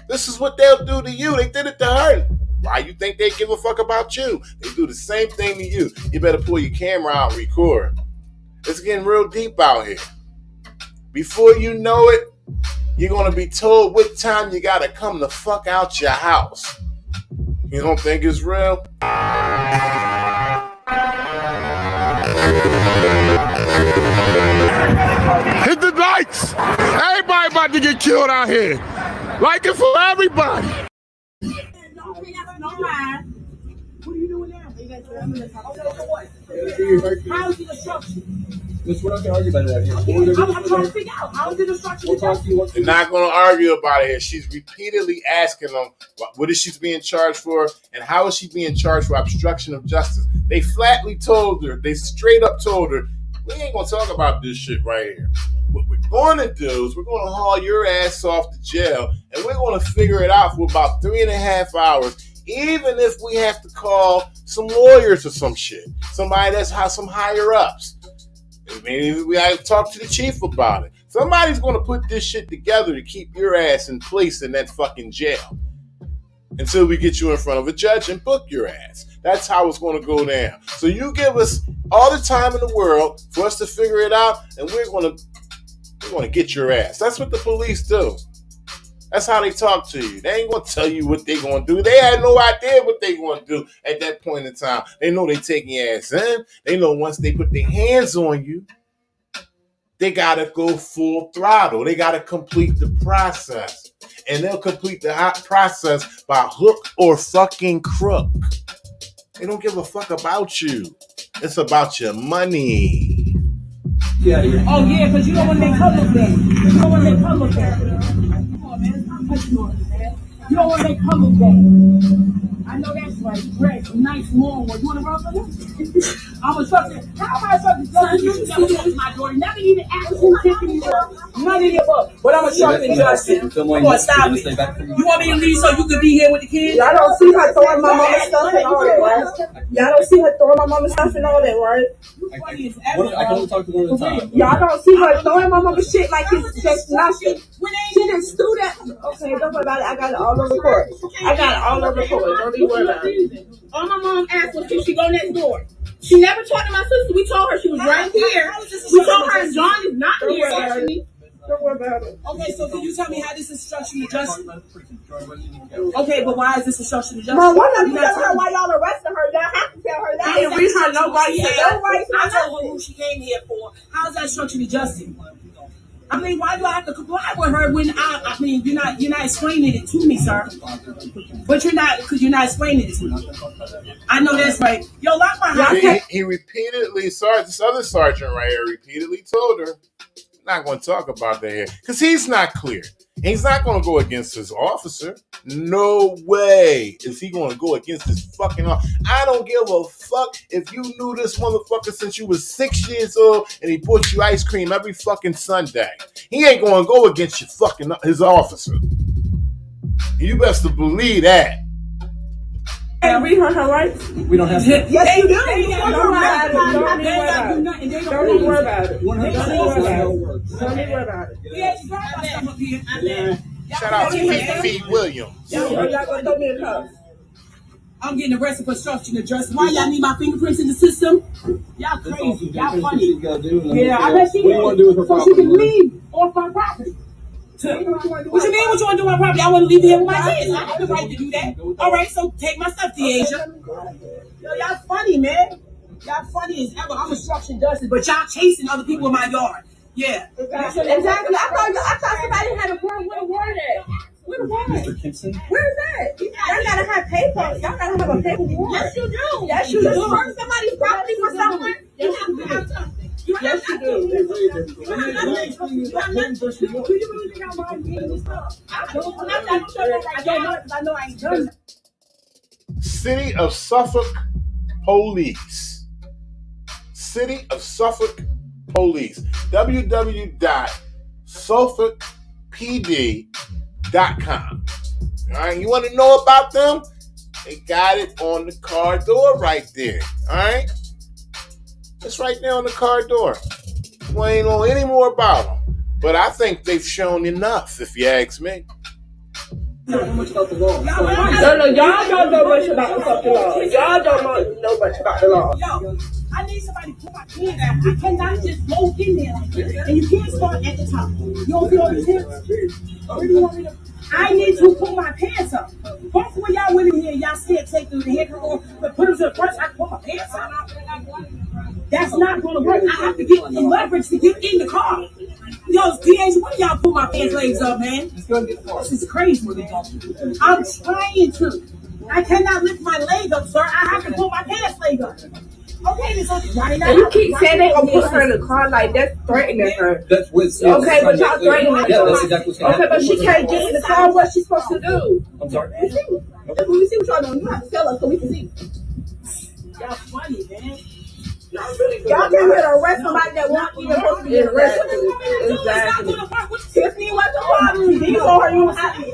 This is what they'll do to you. They did it to her. Why you think they give a fuck about you? They do the same thing to you. You better pull your camera out and record. It's getting real deep out here. Before you know it, you're going to be told what time you got to come the fuck out your house. You don't think it's real? Hit the lights! Everybody about to get killed out here. Like it for everybody. What are you doing now? How is it a structure? That's what I can argue about that. I'm trying to figure out how is it a structure? They're not going to argue about it here. She's repeatedly asking them what is she being charged for and how is she being charged for obstruction of justice. They flatly told her, they straight up told her, we ain't going to talk about this shit right here. What we're going to do is we're going to haul your ass off to jail and we're going to figure it out for about 3.5 hours, even if we have to call some lawyers or some shit. Somebody that's some higher ups. Maybe we got to talk to the chief about it. Somebody's going to put this shit together to keep your ass in place in that fucking jail until we get you in front of a judge and book your ass. That's how it's going to go down. So you give us all the time in the world for us to figure it out, and we're going to get your ass. That's what the police do. That's how they talk to you. They ain't going to tell you what they going to do. They had no idea what they going to do at that point in time. They know they taking your ass in. They know once they put their hands on you, they got to go full throttle. They got to complete the process. And they'll complete the process by hook or fucking crook. They don't give a fuck about you. It's about your money. Yeah, yeah. Oh yeah, because you don't want to make her look bad. You don't want to make her look bad. Come on, man. Stop touching on it, man. You don't want to make her look bad. I know that's right. Greg, a nice long one. You want to run for this? I'm a trust it. How am I trusting Justin? You never talk to my daughter. Never even asked who Tiffany was. None of your book. But I'm a trusting Justin. Come on, stop me. You want me to leave so you can be here with the kids? Y'all don't see her throwing my mama's stuff and all that, right? Y'all don't see her throwing my mama's stuff and all that, right? Funny as ever, I can only talk to one at a time. Y'all don't see her throwing my mama's shit like it's just nothing. She just threw that. Okay, don't worry about it. I got it all on record. I got it all on record. Don't even worry about it. All my mom asked was, can she go next door? She never talked to my sister. We told her she was right here. We told her John is not here. Actually. Don't worry about it. Okay, so can you tell me how this is instruction adjusted? Okay, but why is this instruction adjusted? Mom, why not you tell her why y'all arresting her? Y'all have to tell her that. I didn't read her no rights. No rights. I told her who she came here for. How's that instruction adjusted? I mean, why do I have to comply with her when I mean, you're not explaining it to me, sir. But you're not, because you're not explaining it to me. I know that's right. Yo, lock my house. He repeatedly, this other sergeant right here repeatedly told her, not going to talk about that here, because he's not clear. He's not going to go against his officer. No way is he going to go against his fucking officer. I don't give a fuck if you knew this motherfucker since you was 6 years old and he bought you ice cream every fucking Sunday. He ain't going to go against your fucking his officer. You best to believe that. And read her rights. We don't have to. Yes, you do. Don't Don't worry about it. Don't Worry about it. Yeah, she's right up here. Shout out to Fifi Williams. Y'all gonna throw me in cuffs. I'm getting arrested for obstruction of justice. Why y'all need my fingerprints in the system? Y'all crazy. Y'all funny. Yeah, I bet she What do you want to do with her so she can property? leave off my property. What you mean? What you want to do with my property? I want to leave here with my kids. I have the right to do that. All right, so take my stuff, Deasia. Yo, y'all funny, man. Y'all funny as ever. I'm obstruction justice, but y'all chasing other people in my yard. Yeah. Exactly. I thought somebody had a warrant. Where the warrant at? Where the warrant? Mr. Kimpson? Where is that? Y'all gotta have paper. Y'all gotta have a paper warrant. Yes, you do. Yes, you To do. search somebody's property for someone, you have to have something. You have Yes, you to. do. You have nothing. You have nothing. Do you really think I'm lying getting this stuff? I don't know. I know I ain't done it. City of Suffolk Police. City of Suffolk Police. www.suffolkpd.com. All right, you want to know about them? They got it on the car door right there. All right, it's right there on the car door. We ain't know any more about them, but I think they've shown enough, if you ask me. No, y'all don't know much about the fucking law. Y'all don't know much about the law. Yo, I need somebody to put my pants out. I cannot just go in there like this. And you can't start at the top. You don't feel the tips? Where do you want me to? I need to pull my pants up. Both of y'all women here, y'all scared take the hair off, but put them to the front. I can pull my pants up. That's not going to work. I have to get the leverage to get in the car. Yo, DH, when y'all pull my pants legs up, man? This is crazy. I'm trying to. I cannot lift my leg up, sir. I have to pull my pants leg up. Okay, this is right now. And you keep saying they gonna put her in the car like that's threatening her. That's with Okay, but y'all threatening her. Yeah, that's exactly what's going to Okay, happen. but she can't get in the car. What's she supposed to do? I'm sorry. We see what y'all doing. You have to tell us so we can see. Y'all funny, man. Y'all came here to arrest somebody that wasn't even supposed to be arrested. Exactly. Tiffany, what's the problem? You told her you was happy.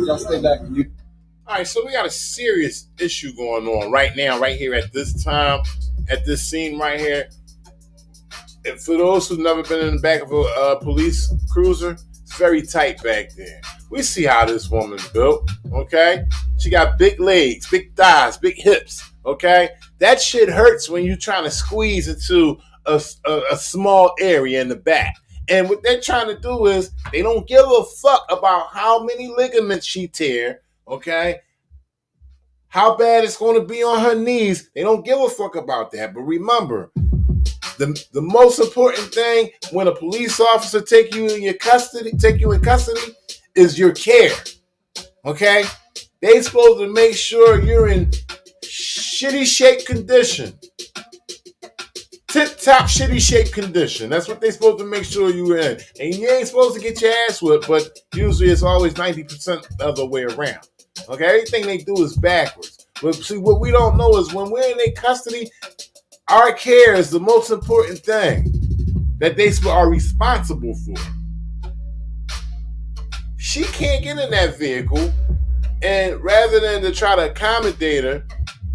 Y'all stay back. All right, so we got a serious issue going on right now, right here at this time, at this scene right here. And for those who've never been in the back of a police cruiser, it's very tight back there. We see how this woman's built, okay? She got big legs, big thighs, big hips, okay? That shit hurts when you're trying to squeeze into a small area in the back. And what they're trying to do is they don't give a fuck about how many ligaments she tear, okay? How bad it's going to be on her knees. They don't give a fuck about that. But remember, the most important thing when a police officer take you in custody is your care. Okay? They supposed to make sure you're in shitty shape condition. Tip-top shitty shape condition. That's what they supposed to make sure you're in. And you ain't supposed to get your ass whipped, but usually it's always 90% the other way around. Okay? Everything they do is backwards. But see, what we don't know is when we're in their custody, our care is the most important thing that they are responsible for. She can't get in that vehicle, and rather than to try to accommodate her,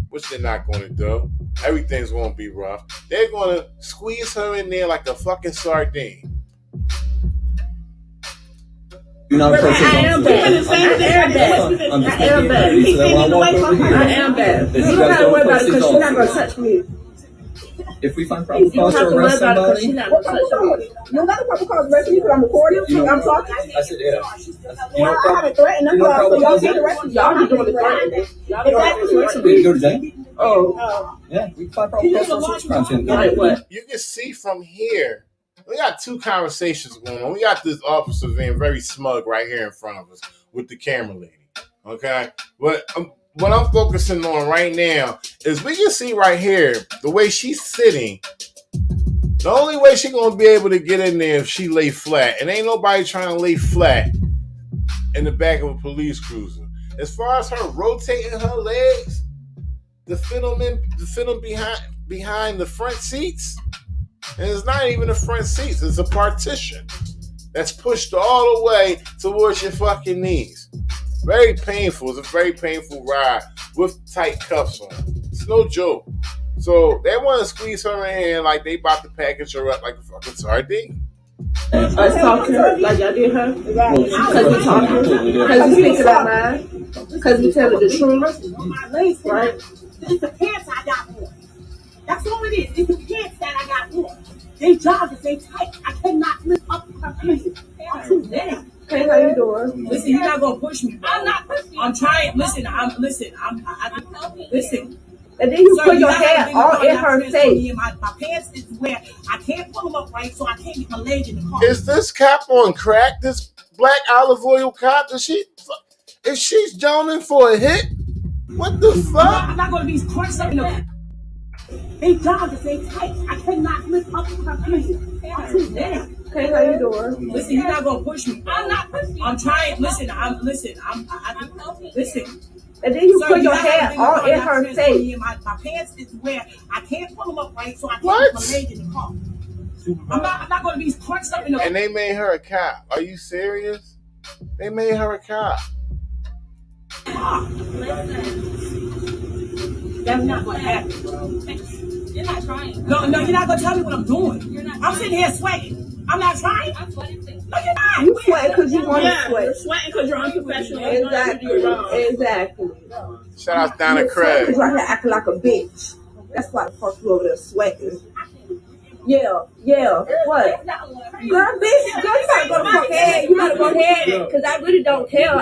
which they're not going to do, everything's going to be rough, they're going to squeeze her in there like a fucking sardine. You're not a person. I am bad. I am bad. I am bad. You don't have to worry about it because she's not going to touch me. If we find probable cause to arrest somebody, You don't got a proper cause to arrest me because I'm recording. I'm talking. I said, yeah. You know, I haven't threatened them. Y'all can't arrest me. Y'all not doing the threatening. We go to jail. Oh. Yeah, we can find probable cause for search crime scene. Like what? You can see from here, we got two conversations going on. We got this officer being very smug right here in front of us with the camera lady. Okay? But what I'm focusing on right now is we can see right here the way she's sitting. The only way she's going to be able to get in there if she lay flat. And ain't nobody trying to lay flat in the back of a police cruiser. As far as her rotating her legs to fit them behind the front seats, and it's not even the front seats, it's a partition that's pushed all the way towards your fucking knees. Very painful. It's a very painful ride with tight cuffs on. It's no joke. So they want to squeeze her in here like they about to package her up like a fucking sardine. Us talk to her like y'all did her? Because we talking? Because we speak about mine? Because we tell her the truth? Right? It's the pants I got on. That's all it is. It's the pants that I got on. They joggers, they tight. I cannot lift up her pants. I'm too big. Hey, how you doing? Listen, you're not gonna push me. I'm not pushing. I'm trying. Listen. Listen. And then you Sir, put your gotta hand think all about in my her pants face. on me, and my pants is where I can't pull them up right, so I can't get my leg in the car. Is this cop on crack? This black olive oil cop? If she's joning for a hit? What the fuck? I'm not gonna be crunched up in the. They joggers, they tight. I cannot lift up her pants. I'm too big. Hey, how you doing? Listen, you're not gonna push me. I'm not pushing. I'm trying. Listen. Listen. And then you Sir, put your gotta hand think all about in my her pants on me, face. and my pants is where I can't pull them up right, so I can't What? get my leg in the car. I'm not gonna be crunched up in the. And they made her a cop. Are you serious? They made her a cop. That's not gonna happen, bro. You're not trying. No, you're not gonna tell me what I'm doing. You're not I'm sitting here sweating. I'm not trying. I'm sweating too. No, you're not. You sweating because you want to sweat. sweating because you're unprofessional. Exactly. Shout out Donna You're sweating Craig. because you're out here acting like a bitch. That's why the fuck you over there sweating. Yeah. What? Girl, bitch, girl, you gotta go ahead. You gotta go ahead. Because I really don't care.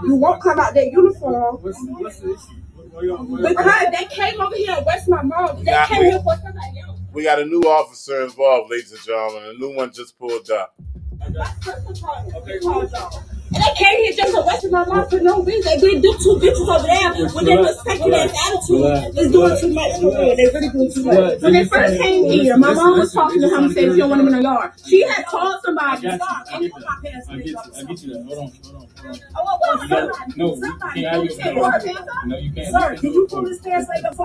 You won't come out that uniform. What's this? Because they came over here and arrested my mom. They came here for somebody else. We got a new officer involved, ladies and gentlemen. A new one just pulled up. And they came here just arrested my mom for no reason. They did two bitches over there with their respected ass attitude. It's doing too much for real. They really doing too much. When they first came here, my mom was talking to him and said, if you don't want him in the yard. She had called somebody. I get you that. Hold on. No, you can't. Sir, can you pull this pants leg up?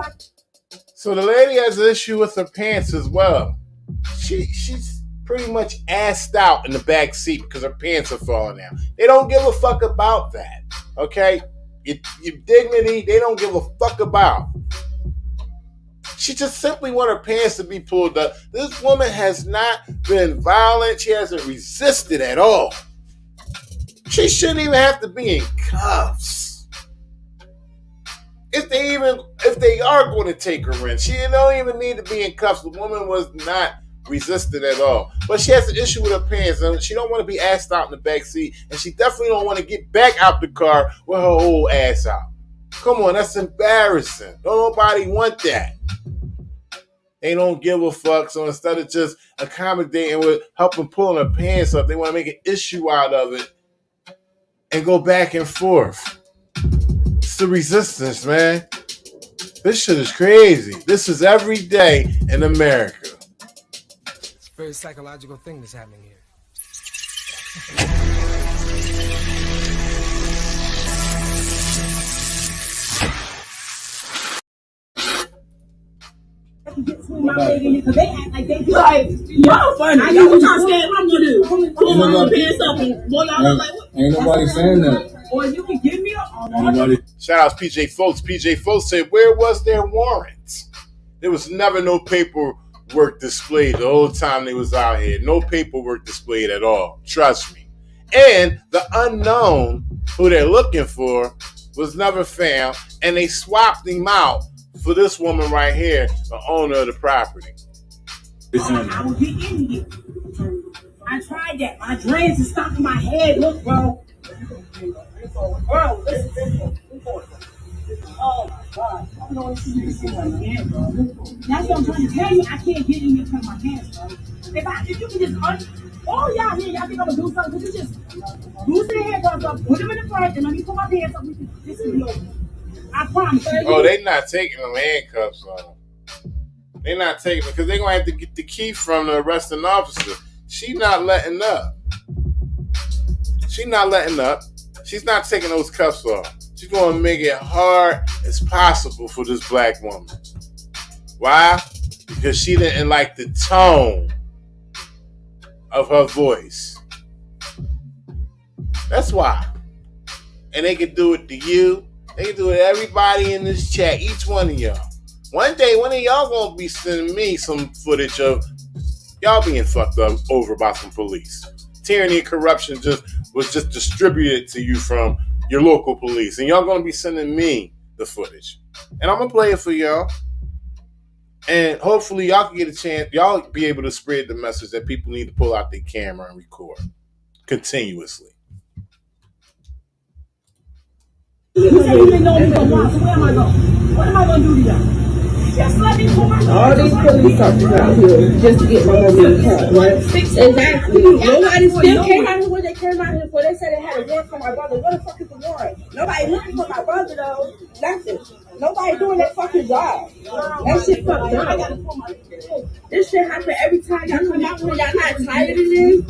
So the lady has an issue with her pants as well. She's pretty much assed out in the back seat because her pants are falling down. They don't give a fuck about that. Okay? Your dignity, they don't give a fuck about. She just simply want her pants to be pulled up. This woman has not been violent. She hasn't resisted at all. She shouldn't even have to be in cuffs. If they are going to take her in, she don't even need to be in cuffs. The woman was not resistant at all. But she has an issue with her pants, and she don't want to be assed out in the back seat, and she definitely don't want to get back out the car with her whole ass out. Come on, that's embarrassing. Don't nobody want that. They don't give a fuck. So instead of just accommodating with helping pulling her pants up, they want to make an issue out of it and go back and forth. It's the resistance, man. This shit is crazy. This is every day in America. It's a very psychological thing that's happening here. My lady, because they act like they do. Like, y'all funny. I know what y'all scared I'm gonna do. Pull my pants up and boy, y'all look like what? Ain't nobody saying that. Or you can give me Nobody. Shout out to PJ Folks. PJ Folks said, where was their warrant? There was never no paperwork displayed the whole time they was out here. No paperwork displayed at all. Trust me. And the unknown who they're looking for was never found, and they swapped him out for this woman right here, the owner of the property. I will get in here. I tried that. My dreads is stuck in my head. Look, bro. Bro, listen. Oh my God. I don't know what you see my hand, bro. That's what I'm trying to tell you. I can't get in here because my hands, bro. If you can just all y'all here, y'all think I'm gonna do something? Could you just loosen the handcuffs up, put them in the front, and let me put my pants up. This is over. I promise you. Oh, they not taking them handcuffs on. They not taking them because they're gonna have to get the key from the arresting officer. She not letting up. She not letting up. She's not taking those cuffs off. She's gonna make it hard as possible for this black woman. Why? Because she didn't like the tone of her voice. That's why. And they can do it to you. They can do it to everybody in this chat. Each one of y'all. One day, one of y'all gonna be sending me some footage of y'all being fucked up over by some police. Tyranny and corruption was just distributed to you from your local police. And y'all gonna be sending me the footage. And I'm gonna play it for y'all. And hopefully y'all can get a chance. Y'all be able to spread the message that people need to pull out their camera and record continuously. You say you didn't know me from once, so where am I going? What am I going to do to y'all? Just let me pull my All these police officers out here just to get my money in the car, right? Exactly. Nobody still came out here when they came out here for. They said they had a warrant for my brother. What the fuck is the warrant? Nobody looking for my brother though. Nothing. Nobody doing that fucking job. That shit fucked up. This shit happen every time y'all come out here. Y'all not tired of this?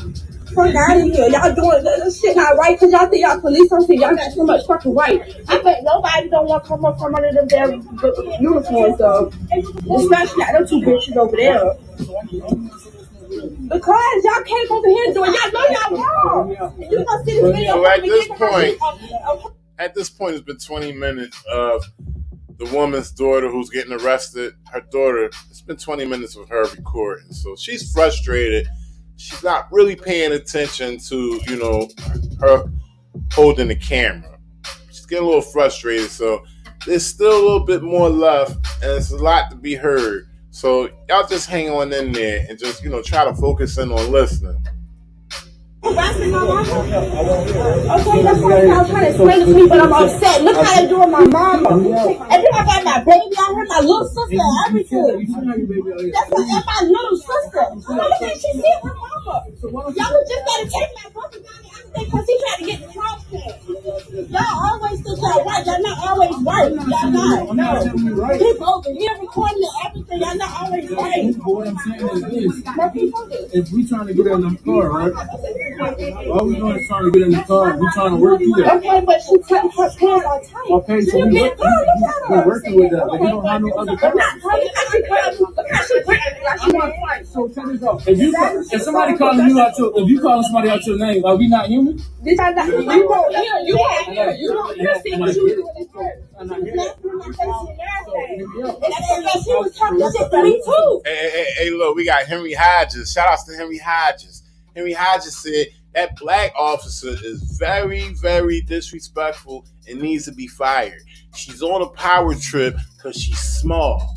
Fuck out of here. Y'all doing this shit not right because y'all think y'all police officers. Y'all got so much fucking right. I bet nobody don't want to come up from under them damn uniforms though. Especially them two bitches over there. Because y'all came over here doing, y'all know y'all wrong. And you gonna see this video. So at this point, it's been 20 minutes of the woman's daughter who's getting arrested. Her daughter, it's been 20 minutes of her recording. So she's frustrated. She's not really paying attention to, her holding the camera. She's getting a little frustrated. So there's still a little bit more left, and it's a lot to be heard. So y'all just hang on in there and just, try to focus in on listening. Okay, that's what y'all trying to explain to me, but I'm upset. Look how they doing my mama. And then I got my baby out here, my little sister, and everything. That's my little sister. Why can't she see her mama? Y'all just gotta take my brother down there because he tried to get the cross pass. Y'all always think y'all right. Y'all not always right. Y'all not. No. People over here recording and everything. Y'all not always right. What I'm saying is this. If we trying to get in the car, right? All we doing is trying to get in the car. We trying to work through that. Okay, but she cut her pants all tight. Okay, so we're working with that. But we don't have no other car. So tell us though. If somebody calling you out if you calling somebody out your name, are we not human? This I not. You won't hear. You won't hear. You don't hear. See what you was doing at first. She was talking shit to me too. Hey, look, we got Henry Hodges. Shout outs to Henry Hodges. Henry Hodges said that black officer is very, very disrespectful and needs to be fired. She's on a power trip because she's small.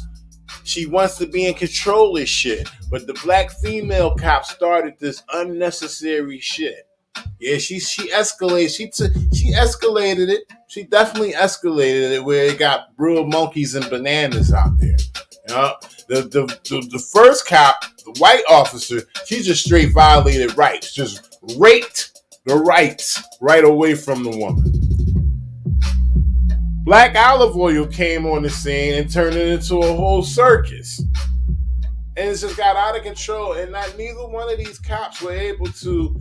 She wants to be in control of shit. But the black female cop started this unnecessary shit. Yeah, she escalated. She escalated it. She definitely escalated it where it got real monkeys and bananas out there. The first cop, the white officer, she just straight violated rights. Just raped the rights right away from the woman. Black olive oil came on the scene and turned it into a whole circus. And it just got out of control. And neither one of these cops were able to,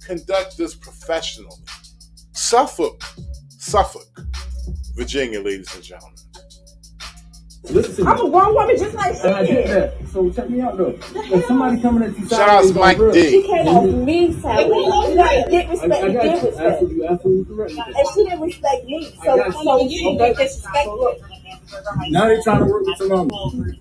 conduct this professionally. Suffolk, Virginia, ladies and gentlemen. Listen to me. I'm a grown woman just like she And I get is. that. So check me out though. If somebody coming at you Shout out to Mike She D. came off me sideways. You gotta get I respect, got you you. give respect. You absolutely correct. And she didn't respect me. I got So you. you didn't disrespect me. Now they're trying to work with your mama.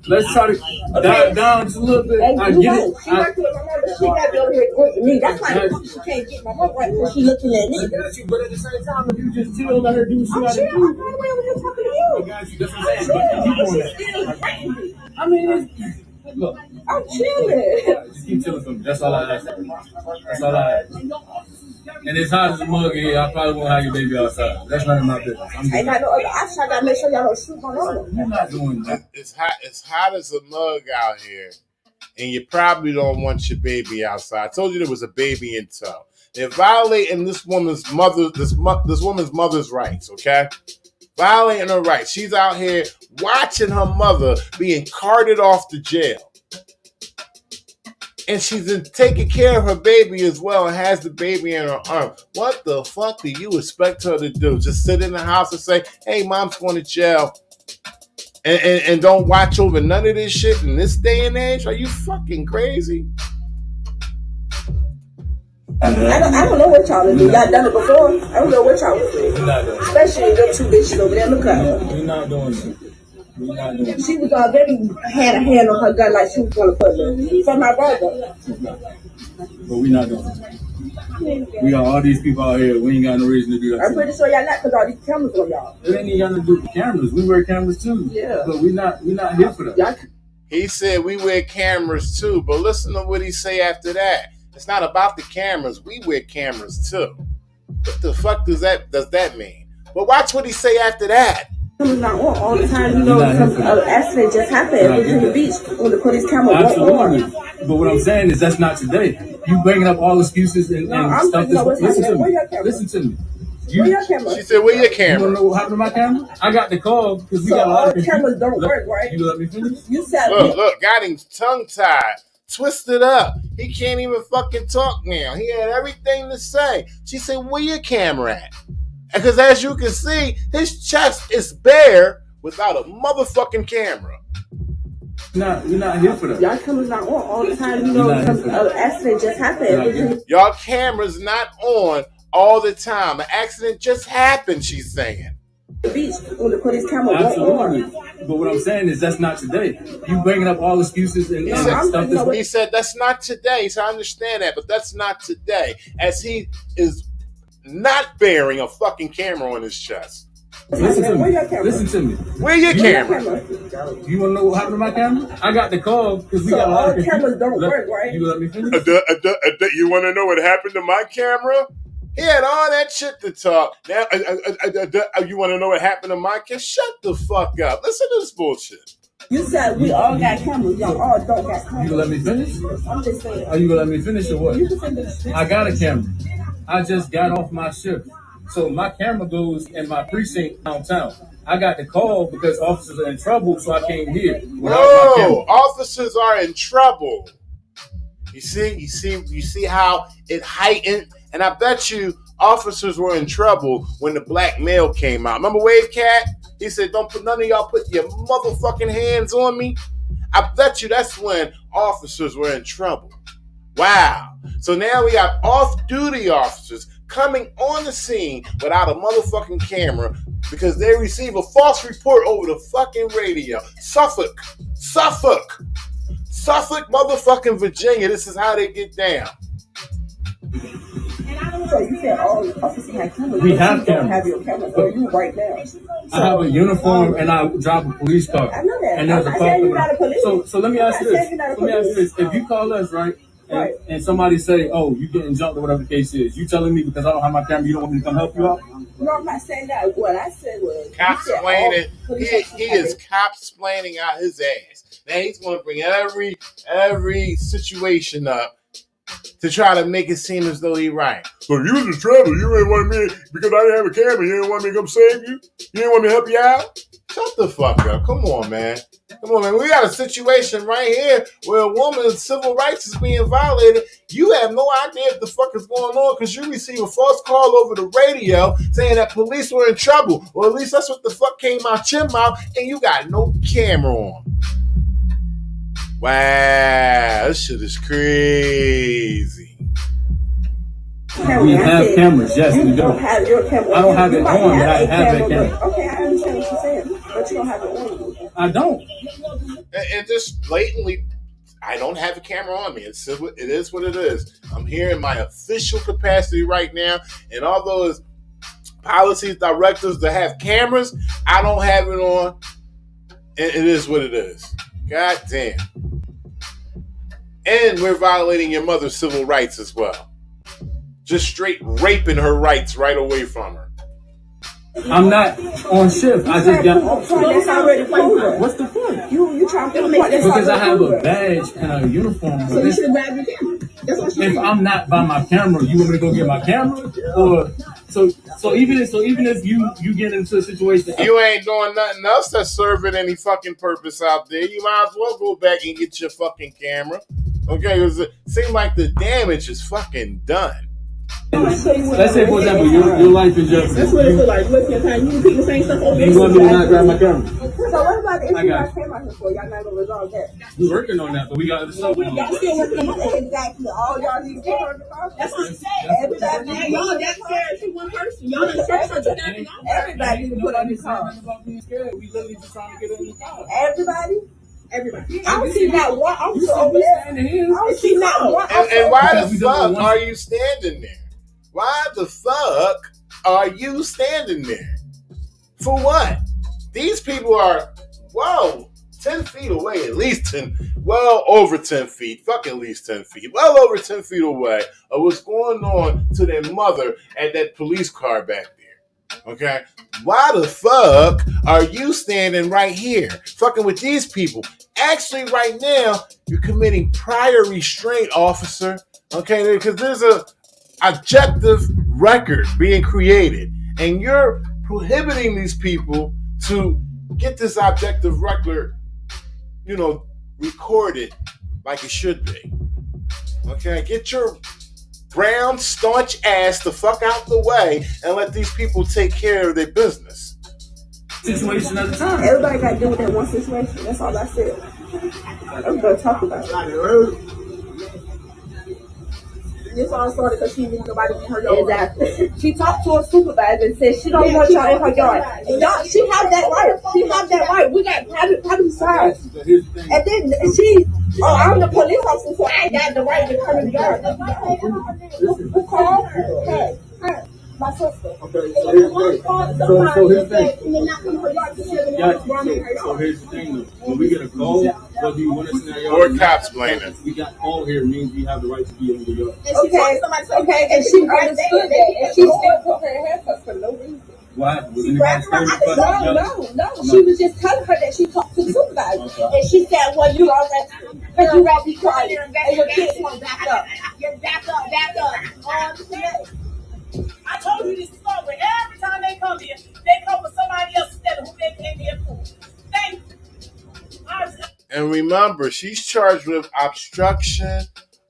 Let's try to dial down just a little bit. And I you get know, it. she worked with my mom, but she gotta be over here working me. That's why she can't get my mom right because she looking at me. But at the same time, if you just chill, let her do what she I'm got to chill. I'm do. right away over here talking to I you. got you. That's what I'm saying. Keep doing that. I mean, look. I'm chilling. Just keep chilling for me. That's all I ask. That's all I ask. And as hot as a mug here, I probably won't have your baby outside. That's none of my business. Ain't got no other option. I gotta make sure y'all don't shoot my mama. You're not doing that. It's hot as a mug out here. And you probably don't want your baby outside. I told you there was a baby in tow. They're violating this woman's mother's rights, okay? Violating her rights. She's out here watching her mother being carted off to jail. And she's taking care of her baby as well and has the baby in her arm. What the fuck do you expect her to do? Just sit in the house and say, hey, mom's going to jail. And don't watch over none of this shit in this day and age? Are you fucking crazy? I don't know what y'all do. Y'all done it before. I don't know what y'all would do. Especially them two bitches over there. Look at her. We're not doing it. We're not doing it. She was already had a hand on her gun like she was gonna put me for my brother. But we're not doing it. We got all these people out here. We ain't got no reason to do that. I'm pretty sure y'all not because all these cameras on y'all. It ain't even got to do with cameras. We wear cameras too. Yeah. But we're not here for that. Y'all, He said we wear cameras too, but listen to what he say after that. It's not about the cameras. We wear cameras too. What the fuck does that mean? But watch what he say after that. cameras not on all the time. You know, some accident just happened at Virginia Beach when the police camera went on. Absolutely. But what I'm saying is that's not today. You bringing up all excuses and stuff. Listen to me. Listen to me. Where your camera? She said, where your You camera? want to know what happened to my camera? I got the call because we So got a lot all of cameras don't work, right? You let me finish? You said Look, got him tongue-tied, twisted up. He can't even fucking talk now. He had everything to say. She said, where your camera at? Because as you can see, his chest is bare without a motherfucking camera. We're not here for that. y'all cameras not on all the time. You know, some accident just happened at Virginia Y'all cameras not on all the time. An accident just happened, she's saying. Beach when the police camera went Absolutely. on. But what I'm saying is that's not today. You bringing up all excuses and stuff. He said that's not today, so I understand that, but that's not today, as he is not bearing a fucking camera on his chest. Listen to me. Listen to me. Where your camera? You want to know what happened to my camera? I got the call because we got a lot of cameras don't work, right? You let me finish? You want to know what happened to my camera? He had all that shit to talk. Now, you want to know what happened to my camera? Shut the fuck up. Listen to this bullshit. You said we all got cameras. Y'all all don't got cameras. You gonna let me finish? I'm just saying. Are you gonna let me finish or what? You can finish. I got a camera. I just got off my shift. So my camera goes in my precinct downtown. I got the call because officers are in trouble, so I came here. Whoa, officers are in trouble. You see how it heightened? And I bet you officers were in trouble when the black male came out. Remember Wave Cat? He said, don't put none of y'all put your motherfucking hands on me. I bet you that's when officers were in trouble. Wow. So now we have off-duty officers coming on the scene without a motherfucking camera because they receive a false report over the fucking radio. Suffolk, motherfucking Virginia. This is how they get down. So you said all officers have cameras. We have don't cameras. have your cameras. So you right now. I have a uniform and I drive a police car. I know that. And there's I'm not saying you're not a police. So let me ask you I'm not this. saying you're not a Let me ask you police. this. If you call us, right? Right. And somebody say, "Oh, you getting jumped or whatever the case is," you telling me because I don't have my camera, you don't want me to come help you out? No, I'm not saying that. What I said was Cop-splaining. He is cop-splaining out his ass. Now he's going to bring every situation up to try to make it seem as though he right. So you was in trouble. You didn't want me because I didn't have a camera. You didn't want me to come save you. You didn't want me to help you out. Shut the fuck up. Come on, man. Come on, man. We got a situation right here where a woman's civil rights is being violated. You have no idea what the fuck is going on because you receive a false call over the radio saying that police were in trouble. Or at least that's what the fuck came out your mouth, and you got no camera on. Wow, this shit is crazy. We have cameras, yes, we do. Don't have your camera. I don't have it might on, but I have camera, that camera. Okay, I understand what you're saying, but you don't have it on you. I don't. And just blatantly, I don't have a camera on me. It is what it is. I'm here in my official capacity right now, and all those policies, directives that have cameras, I don't have it on. And it is what it is. God damn. And we're violating your mother's civil rights as well. Just straight raping her rights right away from her. I'm not on shift. I just got off shift. That's already proven. What's the point? You trying to point that's Because I have a proven. badge and a uniform. So you should have grabbed your camera. That's what she If I'm not by my camera, you want me to go get my camera? Or so even if you get into a situation, You ain't doing nothing else that's serving any fucking purpose out there. You might as well go back and get your fucking camera. Okay, because it seems like the damage is fucking done. let's say for example, your life is just. That's what it feels like. Look at time you repeat the same stuff over You want me to not grab my camera? So what about the issue I got y'all it. came out here for? Y'all not gonna resolve that. We're working on that, but we got other stuff going Y'all on. still working on that. Exactly. All y'all need to get her to That's what I'm saying. Everybody Now, need to y'all put that scared to one person. Y'all done searched her to that and all. Everybody need to put on the car. About being scared. We literally just trying to get in the car. Everybody. Everybody. I don't see not one You officer see over me there. standing here? I don't see not one And officer. why Because the we don't fuck want- are you standing there? Why the fuck are you standing there? For what? These people are, 10 feet away, at least 10, well over 10 feet, fuck at least 10 feet, well over 10 feet away of what's going on to their mother at that police car back there. Okay? Why the fuck are you standing right here fucking with these people? Actually, right now, you're committing prior restraint, officer. Okay? Because there's a objective record being created, and you're prohibiting these people to get this objective record, recorded like it should be. Okay? Get your brown, staunch ass the fuck out the way and let these people take care of their business. Situation at a time. Everybody got to deal with that one situation. That's all I said. I'm going to talk about it. This all started because she didn't nobody in her yard. Exactly. She talked to her supervisor and said she don't want y'all in her yard. And y'all, she have that right. She have that right. We got private sides. And then I'm the police officer, so I got the right to come in the yard. Who called? Hey, my sister. Okay, so here's the thing. You're not coming to her yard. So here's the thing though. When we get a call, whether you want us in our yard Or cops blaming. we got call here means we have the right to be in the yard. Okay, and she understood that, and she still put her handcuffs for no reason. What happened? Was anybody standing No. She was just telling her that she talked to the supervisor, Okay. and she said, "Well, you all that, because you gotta be quiet, and your kids want to back up." Back up. I told you this story. Every time they come here, they come for somebody else instead of who they came here for. Thank you. And remember, she's charged with obstruction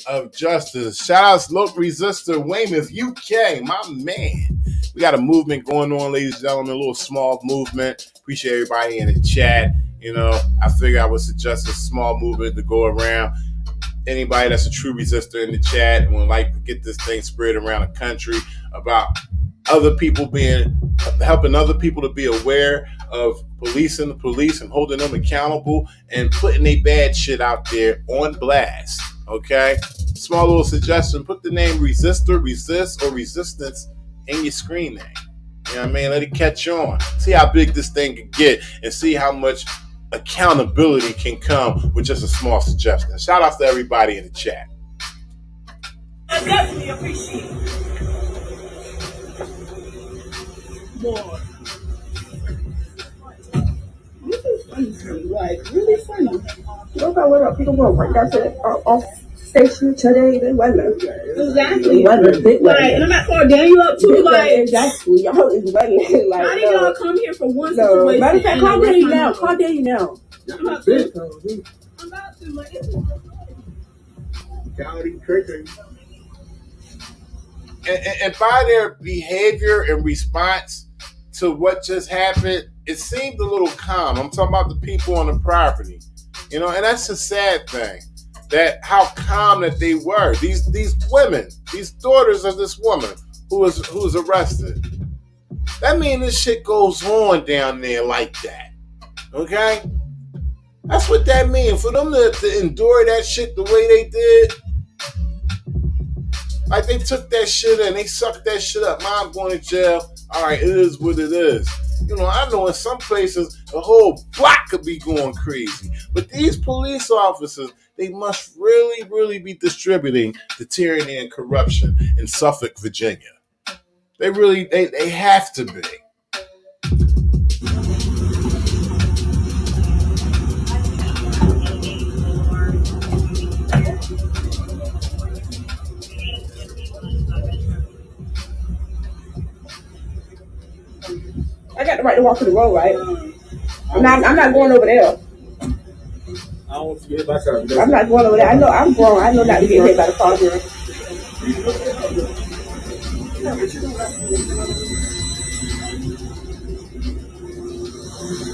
of justice. Shout out to Local Resistor Weymouth, UK, my man. We got a movement going on, ladies and gentlemen, a little small movement. Appreciate everybody in the chat. I figure I would suggest a small movement to go around. Anybody that's a true resistor in the chat and would like to get this thing spread around the country about other people helping other people to be aware of policing the police and holding them accountable and putting their bad shit out there on blast. Okay? Small little suggestion, put the name resistor, resist, or resistance in your screen name. You know what I mean? Let it catch on. See how big this thing can get and see how much accountability can come with just a small suggestion. Shout out to everybody in the chat. I definitely appreciate it. Boy. This is funny to me, like really funny. Look at what people want right. That's it. Off Say shit today, they wasn't. Exactly. Big Like, and I'm not calling Daniel up too. Like, exactly. Y'all is wasn't like. how did y'all come here for one No. situation? Matter of fact, call Daniel now. Call Daniel now. I'm about to. Like, this is and by their behavior and response to what just happened, it seemed a little calm. I'm talking about the people on the property, and that's a sad thing. That how calm that they were. These women, these daughters of this woman who was arrested. That means this shit goes on down there like that. Okay? That's what that means. For them to endure that shit the way they did. Like they took that shit and they sucked that shit up. Mom going to jail. All right, it is what it is. I know in some places the whole block could be going crazy. But these police officers, they must really, really be distributing the tyranny and corruption in Suffolk, Virginia. They have to be. I got the right to walk to the road, right? I'm not going over there. I don't want to get hit by car. I'm not going over there. I know I'm grown. I know not to get hit by the car.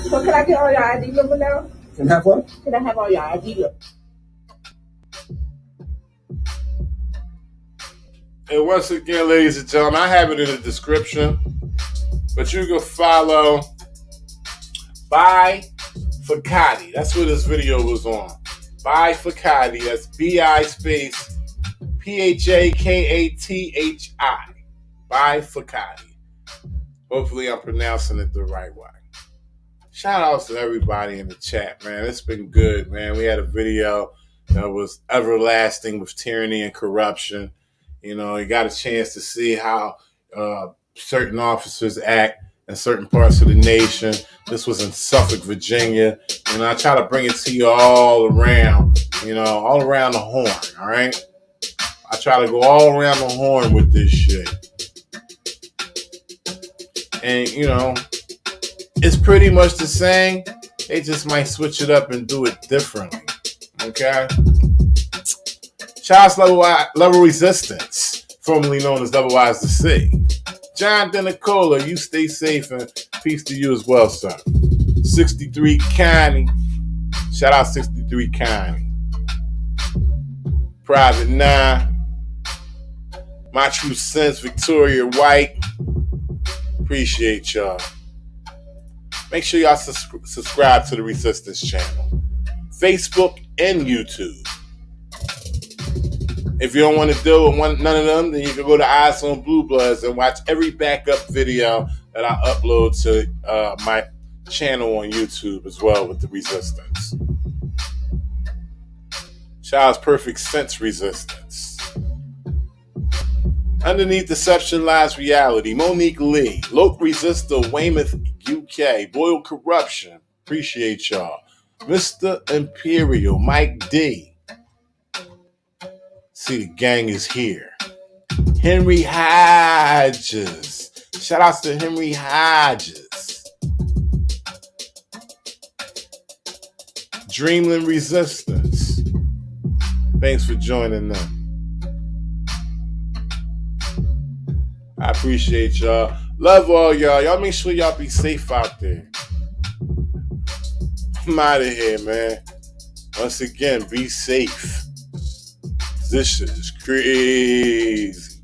So can I get all your ID number now? Can I have what? Can I have all your ID number? And once again, ladies and gentlemen, I have it in the description. But you can follow By Fakati. That's what this video was on. By Fakati. That's B-I space P-H-A-K-A-T-H-I. By Fakati. Hopefully I'm pronouncing it the right way. Shout outs to everybody in the chat, man. It's been good, man. We had a video that was everlasting with tyranny and corruption. You got a chance to see how certain officers act in certain parts of the nation. This was in Suffolk, Virginia. I try to bring it to you all around, all around the horn, all right? I try to go all around the horn with this shit. And, it's pretty much the same. They just might switch it up and do it differently, okay? Child's level resistance, formerly known as Double Eyes to See. John Denicola, you stay safe and peace to you as well, sir. 63 County. Shout out 63 County. Private 9. My True Sense, Victoria White. Appreciate y'all. Make sure y'all subscribe to the Resistance channel. Facebook and YouTube. If you don't want to deal with none of them, then you can go to Eyes on Blue Bloods and watch every backup video that I upload to my channel on YouTube as well with the Resistance. Child's Perfect Sense Resistance. Underneath Deception Lies Reality. Monique Lee. Loc Resistor, Weymouth, UK. Boyle Corruption. Appreciate y'all. Mr. Imperial. Mike D. See, the gang is here. Henry Hodges. Shout outs to Henry Hodges. Dreamland Resistance. Thanks for joining them. I appreciate y'all. Love all y'all. Y'all make sure y'all be safe out there. I'm out of here, man. Once again, be safe. This shit is crazy.